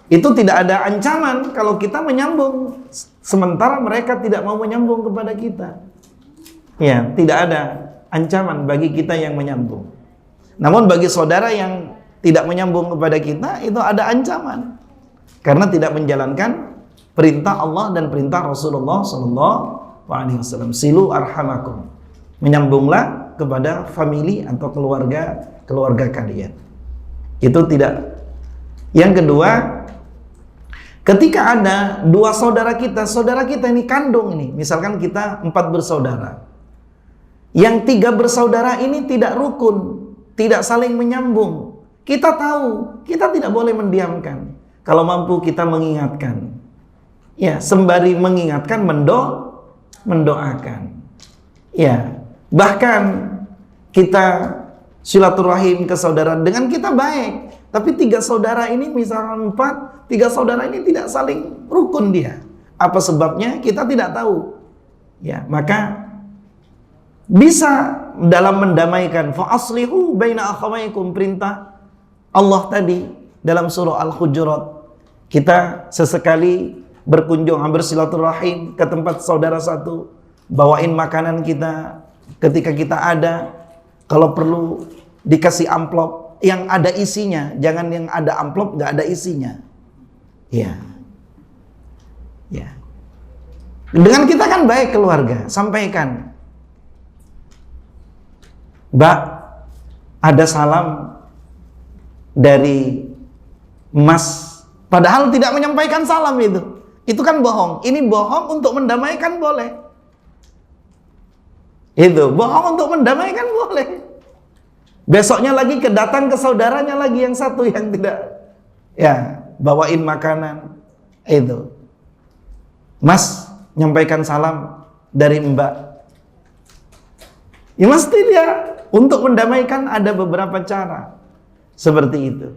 Itu tidak ada ancaman kalau kita menyambung, sementara mereka tidak mau menyambung kepada kita. Ya, tidak ada ancaman bagi kita yang menyambung. Namun bagi saudara yang tidak menyambung kepada kita, itu ada ancaman. Karena tidak menjalankan perintah Allah dan perintah Rasulullah SAW. Silu arhamakum. Menyambunglah kepada famili atau keluarga kalian. Itu tidak. Yang kedua, ketika ada dua saudara kita ini kandung nih, misalkan kita 4 bersaudara, yang 3 bersaudara ini tidak rukun, tidak saling menyambung. Kita tahu, kita tidak boleh mendiamkan. Kalau mampu kita mengingatkan. Ya, sembari mengingatkan mendoakan. Ya, bahkan kita silaturahim ke saudara dengan kita baik. Tapi 3 saudara ini misalkan 4, 3 saudara ini tidak saling rukun dia. Apa sebabnya? Kita tidak tahu. Ya, maka bisa dalam mendamaikan. Fa aslihu baina akhawaykum, perintah Allah tadi dalam surah Al-Hujurat. Kita sesekali berkunjung, bersilaturahim ke tempat saudara satu, bawain makanan kita ketika kita ada. Kalau perlu dikasih amplop yang ada isinya, jangan yang ada amplop nggak ada isinya. Ya, ya. Dengan kita kan baik keluarga, sampaikan, Mbak, ada salam dari Mas, padahal tidak menyampaikan salam itu. Itu kan bohong. Ini bohong untuk mendamaikan boleh. Itu bohong untuk mendamaikan boleh. Besoknya lagi kedatang ke saudaranya lagi yang satu yang tidak, ya, bawain makanan. Itu, Mas, nyampaikan salam dari Mbak. Ya mesti dia untuk mendamaikan ada beberapa cara seperti itu.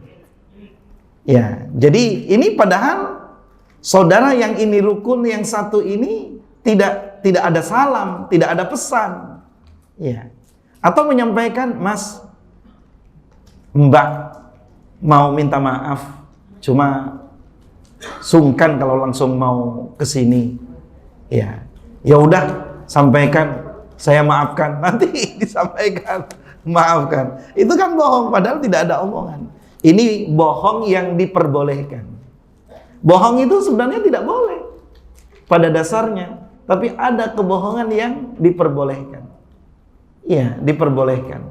Ya, jadi ini padahal saudara yang ini rukun, yang satu ini tidak ada salam, tidak ada pesan. Ya. Atau menyampaikan, Mas, Mbak mau minta maaf, cuma sungkan kalau langsung mau ke sini. Ya. Ya udah, sampaikan, saya maafkan. Nanti disampaikan, maafkan. Itu kan bohong, padahal tidak ada omongan. Ini bohong yang diperbolehkan. Bohong itu sebenarnya tidak boleh pada dasarnya, tapi ada kebohongan yang diperbolehkan. Iya, diperbolehkan.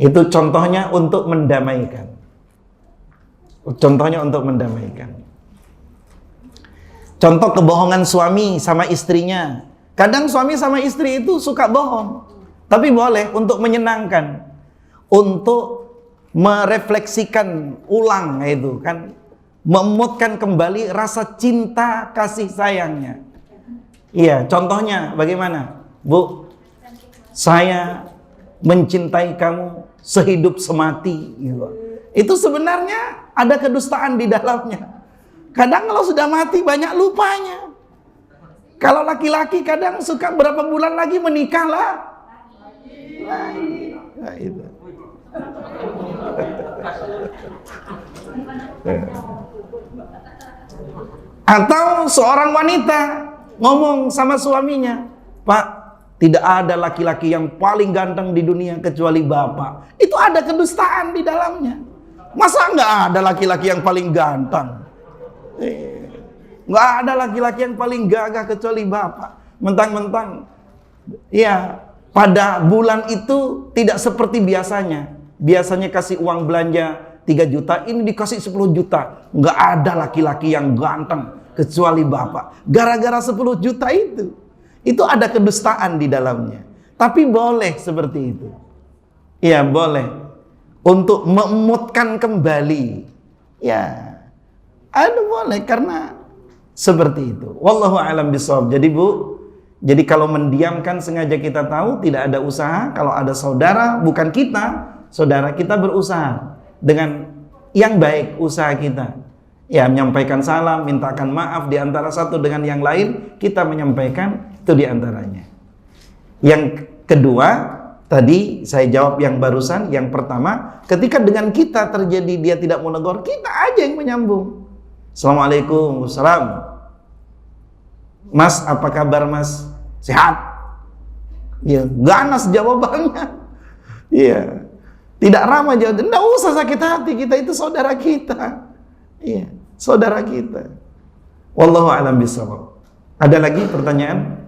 Itu contohnya untuk mendamaikan. Contohnya untuk mendamaikan. Contoh kebohongan suami sama istrinya. Kadang suami sama istri itu suka bohong, tapi boleh untuk menyenangkan, untuk merefleksikan ulang, itu kan, memutkan kembali rasa cinta kasih sayangnya. Iya, contohnya bagaimana, Bu? Saya mencintai kamu sehidup semati. Gitu. Itu sebenarnya ada kedustaan di dalamnya. Kadang kalau sudah mati banyak lupanya. Kalau laki-laki kadang suka berapa bulan lagi menikah lah. Nah, itu. Atau seorang wanita ngomong sama suaminya, Pak, tidak ada laki-laki yang paling ganteng di dunia kecuali Bapak. Itu ada kedustaan di dalamnya. Masa nggak ada laki-laki yang paling ganteng? Nggak ada laki-laki yang paling gagah kecuali Bapak. Mentang-mentang, ya, pada bulan itu tidak seperti biasanya. Biasanya kasih uang belanja 3 juta, ini dikasih 10 juta. Nggak ada laki-laki yang ganteng kecuali Bapak. Gara-gara 10 juta itu ada kedustaan di dalamnya. Tapi boleh seperti itu. Ya, boleh. Untuk memutkan kembali. Ya, ada boleh karena seperti itu. Wallahu a'lam bishawab. Jadi Bu, jadi kalau mendiamkan sengaja kita tahu tidak ada usaha. Kalau ada saudara, bukan kita, saudara kita berusaha dengan yang baik usaha kita. Ya, menyampaikan salam, mintakan maaf di antara satu dengan yang lain, kita menyampaikan itu di antaranya. Yang kedua, Tadi saya jawab yang barusan, yang pertama, ketika dengan kita terjadi dia tidak mau negor, kita aja yang menyambung. Assalamualaikum, wassalam. Mas, apa kabar mas? Sehat? Ya, ganas jawabannya. Iya. Tidak ramah jawabannya. Tidak usah sakit hati, kita itu saudara kita. Iya, saudara kita. Wallahu a'lam bishawab. Ada lagi pertanyaan?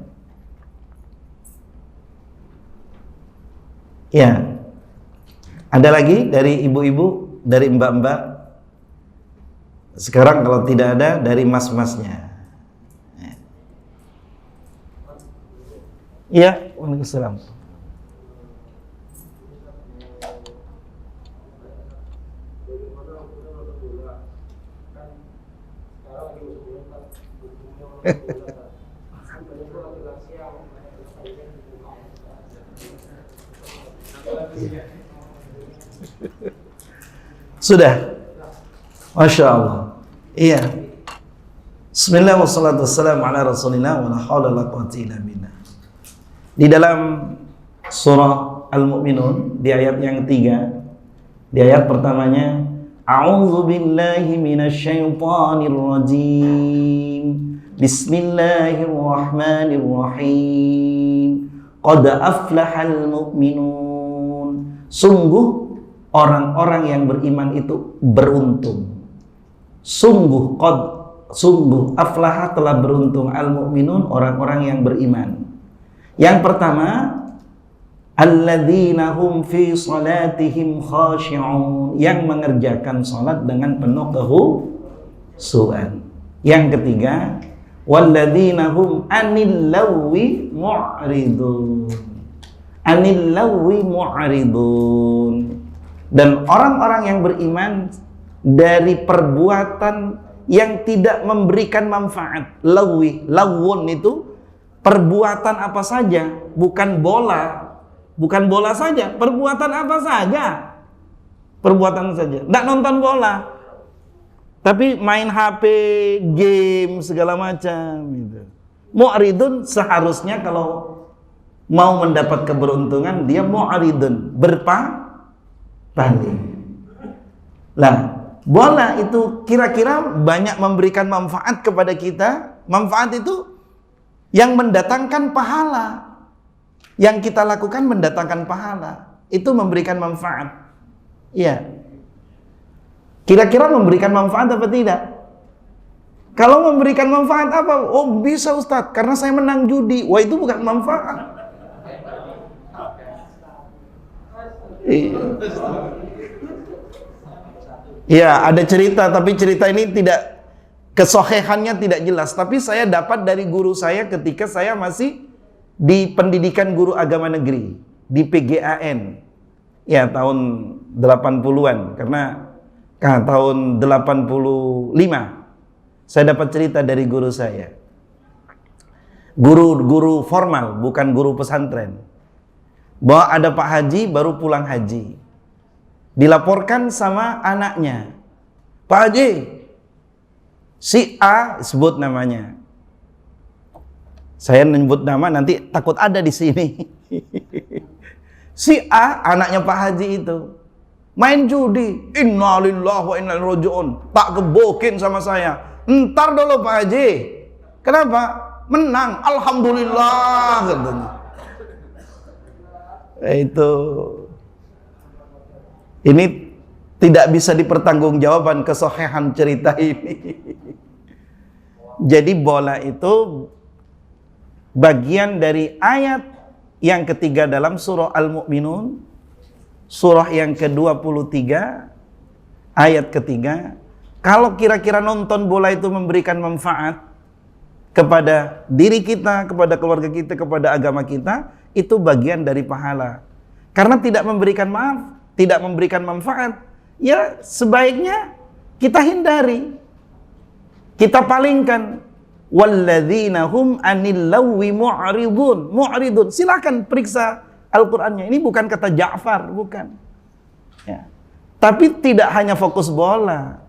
Ya. Ada lagi dari ibu-ibu, dari mbak-mbak? Sekarang kalau tidak ada, dari mas-masnya. Iya, waalaikumsalam. Sudah. Masya Allah. Iya. Bismillah wassalatu wassalamu ala rasulillah wa la hawla wa la quwwata illa billah. Di dalam surah Al-Mu'minun di ayat yang 3, di ayat pertamanya, A'udzu billahi minasyaitonir rajim. Bismillahirrahmanirrahim. Qad aflahal mu'minun. Sungguh orang-orang yang beriman itu beruntung. Sungguh aflaha telah beruntung al-mu'minun, orang-orang yang beriman. Yang pertama, alladzina hum fi salatihim khashi'un, yang mengerjakan salat dengan penuh kekhusyuan. Yang ketiga, walladzina hum anil lagwi mu'ridun. Anil lagwi mu'ridun. Dan orang-orang yang beriman dari perbuatan yang tidak memberikan manfaat. Lagwun itu perbuatan apa saja, bukan bola saja, perbuatan apa saja, perbuatan saja. Tidak nonton bola, tapi main HP, game segala macam. Gitu. Mu'ridun seharusnya kalau mau mendapat keberuntungan dia mu'ridun, berpaling. Lah, bola itu kira-kira banyak memberikan manfaat kepada kita. Manfaat itu yang mendatangkan pahala. Yang kita lakukan mendatangkan pahala. Itu memberikan manfaat. Iya. Kira-kira memberikan manfaat apa tidak? Kalau memberikan manfaat apa? Oh bisa Ustadz, karena saya menang judi. Wah itu bukan manfaat. Iya, ada cerita, tapi cerita ini tidak, kesohehannya tidak jelas. Tapi saya dapat dari guru saya ketika saya masih di pendidikan guru agama negeri di PGAN. Ya, tahun 80-an, karena tahun 85 saya dapat cerita dari guru saya. Guru formal, bukan guru pesantren. Bahwa ada Pak Haji baru pulang haji. Dilaporkan sama anaknya, Pak Haji, si A, sebut namanya. Saya menyebut nama nanti takut ada di sini. Si A, anaknya Pak Haji itu main judi. Innalillahi wa inna ilaihi raji'un. Tak gebokin sama saya. Entar dulu Pak Haji. Kenapa? Menang. Alhamdulillah katanya. Itu ini tidak bisa dipertanggungjawabkan kesohehan cerita ini. Jadi bola itu bagian dari ayat yang ketiga dalam surah Al-Mu'minun, surah yang ke-23, ayat ketiga. Kalau kira-kira nonton bola itu memberikan manfaat kepada diri kita, kepada keluarga kita, kepada agama kita, itu bagian dari pahala. Karena tidak memberikan manfaat, ya sebaiknya kita hindari, kita palingkan. Walladzina hum anil lagwi mu'ridun. Silakan periksa Al-Qur'annya. Ini bukan kata Ja'far, bukan. Ya. Tapi tidak hanya fokus bola.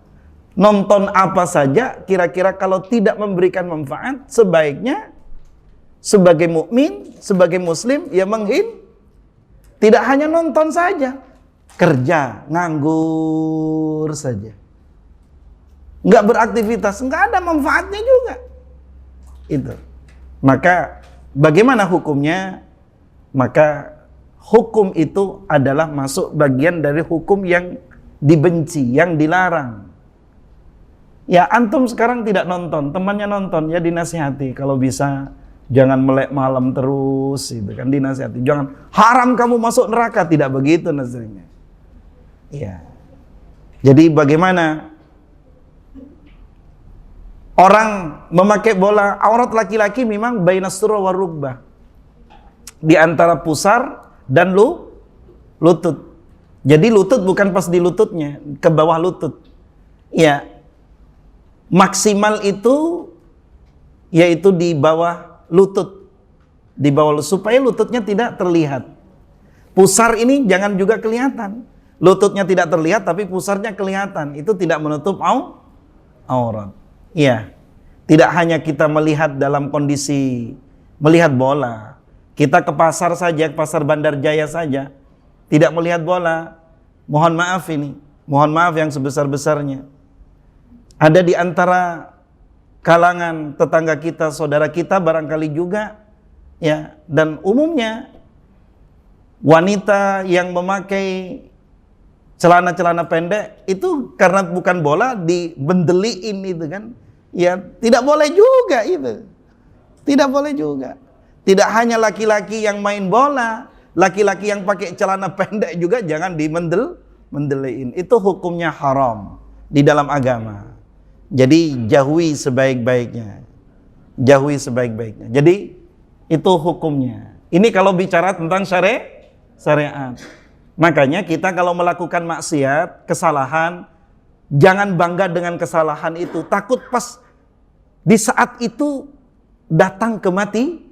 Nonton apa saja, kira-kira kalau tidak memberikan manfaat, sebaiknya sebagai mukmin, sebagai muslim, ya tidak hanya nonton saja, kerja, nganggur saja. Nggak beraktivitas, nggak ada manfaatnya juga. Itu. Maka bagaimana hukumnya? Maka hukum itu adalah masuk bagian dari hukum yang dibenci, yang dilarang. Ya, antum sekarang tidak nonton, temannya nonton, ya dinasihati kalau bisa jangan melek malam terus, itu kan dinasihati. Jangan haram kamu masuk neraka, tidak begitu nasihatnya. Ya. Jadi bagaimana orang memakai bola, aurat laki-laki memang bainas surra war rukbah, di antara pusar dan lutut. Jadi lutut bukan pas di lututnya, ke bawah lutut. Ya. Maksimal itu yaitu di bawah lutut. Di bawah lutut, supaya lututnya tidak terlihat. Pusar ini jangan juga kelihatan. Lututnya tidak terlihat tapi pusarnya kelihatan. Itu tidak menutup aurat. Iya. Tidak hanya kita melihat dalam kondisi melihat bola. Kita ke pasar saja, ke pasar Bandar Jaya saja, tidak melihat bola. Mohon maaf ini. Mohon maaf yang sebesar-besarnya. Ada di antara kalangan tetangga kita, saudara kita barangkali juga, ya, dan umumnya wanita yang memakai celana-celana pendek itu karena bukan bola dibendeliin itu kan, ya tidak boleh juga itu, tidak boleh juga. Tidak hanya laki-laki yang main bola, laki-laki yang pakai celana pendek juga jangan dibendeliin. Itu hukumnya haram di dalam agama. Jadi jauhi sebaik-baiknya. Jauhi sebaik-baiknya. Jadi itu hukumnya. Ini kalau bicara tentang syariat. Makanya kita kalau melakukan maksiat, kesalahan, jangan bangga dengan kesalahan itu. Takut pas di saat itu datang kematian.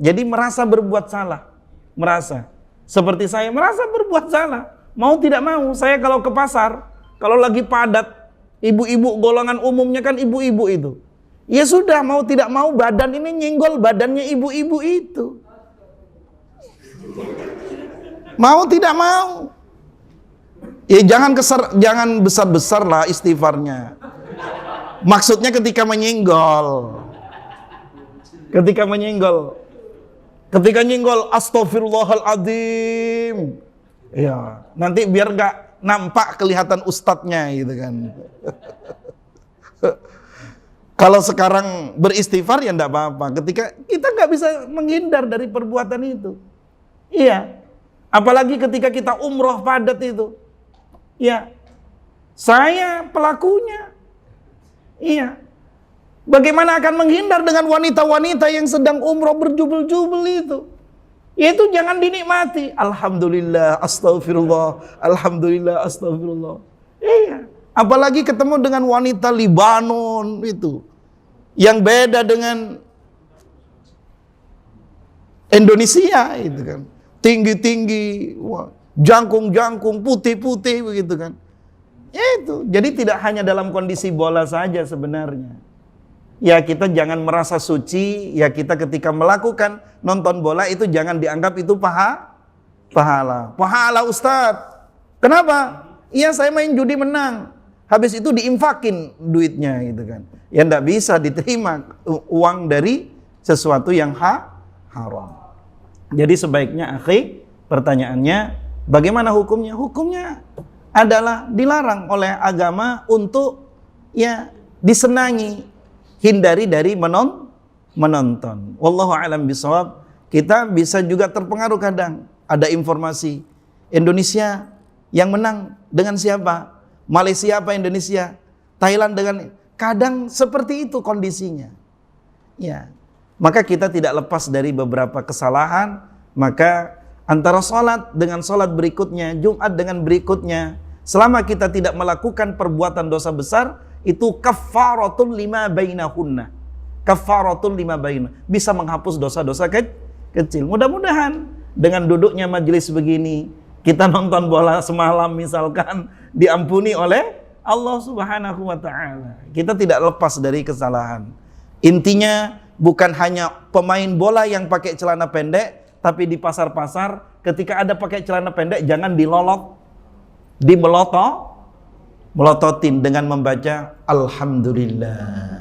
Jadi merasa berbuat salah. Merasa. Seperti saya merasa berbuat salah. Mau tidak mau, saya kalau ke pasar, kalau lagi padat, ibu-ibu golongan umumnya kan ibu-ibu itu. Ya sudah, mau tidak mau badan ini nyenggol badannya ibu-ibu itu. Mau tidak mau. Ya jangan besar-besar lah istighfarnya. Maksudnya ketika menyenggol. Ketika nyenggol astagfirullahaladzim. Ya, nanti biar gak nampak kelihatan ustadznya gitu kan. Kalau sekarang beristighfar ya enggak apa-apa. Ketika kita nggak bisa menghindar dari perbuatan itu. Iya. Apalagi ketika kita umroh padat itu. Iya. Saya pelakunya. Iya. Bagaimana akan menghindar dengan wanita-wanita yang sedang umroh berjubel-jubel itu? Itu jangan dinikmati. Alhamdulillah, astagfirullah. Alhamdulillah, astagfirullah. Iya. Apalagi ketemu dengan wanita Libanon itu, yang beda dengan Indonesia itu kan. Tinggi-tinggi, jangkung-jangkung, putih-putih begitu kan. Itu. Jadi tidak hanya dalam kondisi bola saja sebenarnya. Ya kita jangan merasa suci, ya kita ketika melakukan nonton bola itu jangan dianggap itu pahala. Pahala Ustadz. Kenapa? Iya saya main judi menang. Habis itu diinfakin duitnya gitu kan. Ya enggak bisa diterima uang dari sesuatu yang haram. Jadi sebaiknya akhi, pertanyaannya bagaimana hukumnya? Hukumnya adalah dilarang oleh agama untuk ya disenangi. Hindari dari menonton. Wallahu a'lam bishawab. Kita bisa juga terpengaruh kadang. Ada informasi Indonesia yang menang dengan siapa? Malaysia apa Indonesia? Thailand dengan, kadang seperti itu kondisinya. Ya. Maka kita tidak lepas dari beberapa kesalahan. Maka antara sholat dengan sholat berikutnya, Jumat dengan berikutnya, selama kita tidak melakukan perbuatan dosa besar, itu kaffaratul lima bainahunna. Kaffaratul lima bainah. Bisa menghapus dosa-dosa kecil. Mudah-mudahan dengan duduknya majelis begini, kita nonton bola semalam misalkan, diampuni oleh Allah Subhanahu wa ta'ala. Kita tidak lepas dari kesalahan. Intinya bukan hanya pemain bola yang pakai celana pendek, tapi di pasar-pasar ketika ada pakai celana pendek jangan melototin dengan membaca alhamdulillah,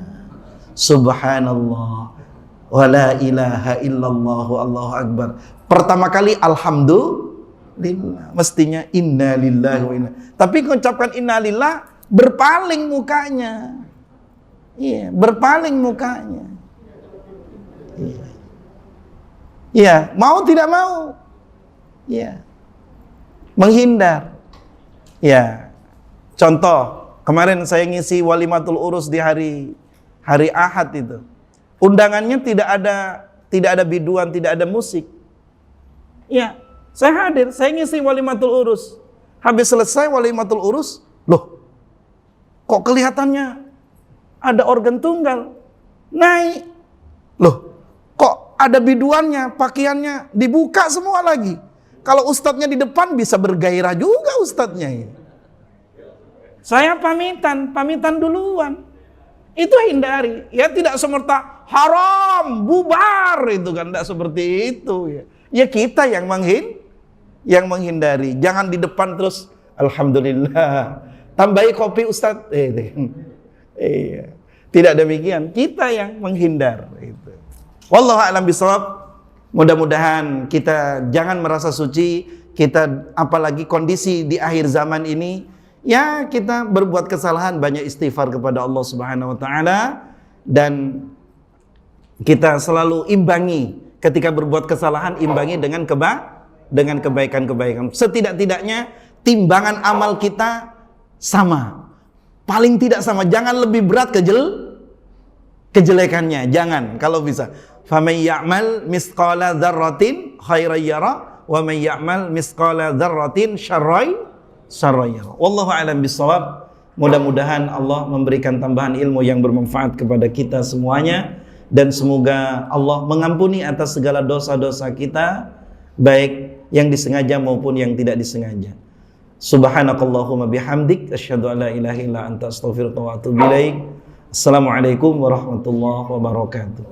subhanallah, wa la ilaha illallah, Allahu akbar. Pertama kali alhamdulillah, mestinya inna lillahi wa inna. Tapi mengucapkan inna lillah berpaling mukanya. Iya, berpaling mukanya. Iya. Iya, mau tidak mau. Iya. Menghindar. Ya. Contoh, kemarin saya ngisi walimatul urus di hari Ahad itu. Undangannya tidak ada biduan, tidak ada musik. Ya, saya hadir, saya ngisi walimatul urus. Habis selesai walimatul urus, loh, kok kelihatannya ada organ tunggal naik. Loh, kok ada biduannya, pakaiannya dibuka semua lagi. Kalau ustadznya di depan bisa bergairah juga ustadznya ini. Saya pamitan duluan. Itu hindari. Ya tidak semerta haram, bubar itu kan, tidak seperti itu ya. Ya kita yang menghindari. Jangan di depan terus alhamdulillah. Tambahi kopi ustadz. Iya. Tidak demikian. Kita yang menghindar itu. Wallahu a'lam bishawab. Mudah-mudahan kita jangan merasa suci. Kita apalagi kondisi di akhir zaman ini, ya kita berbuat kesalahan, banyak istighfar kepada Allah Subhanahu wa taala, dan kita selalu imbangi ketika berbuat kesalahan, imbangi dengan kebaikan-kebaikan. Setidak-tidaknya timbangan amal kita sama. Paling tidak sama, jangan lebih berat kejelekannya, jangan kalau bisa. Faman ya'mal misqala dzarratin khairan yara wa man ya'mal misqala dzarratin syarran yara. Wallahu a'lam bishawab. Mudah-mudahan Allah memberikan tambahan ilmu yang bermanfaat kepada kita semuanya, dan semoga Allah mengampuni atas segala dosa-dosa kita, baik yang disengaja maupun yang tidak disengaja. Subhanakallahumma bihamdik asyhadu an la ilaha illa anta astaghfiruka wa atubu ilaik. Assalamualaikum warahmatullahi wabarakatuh.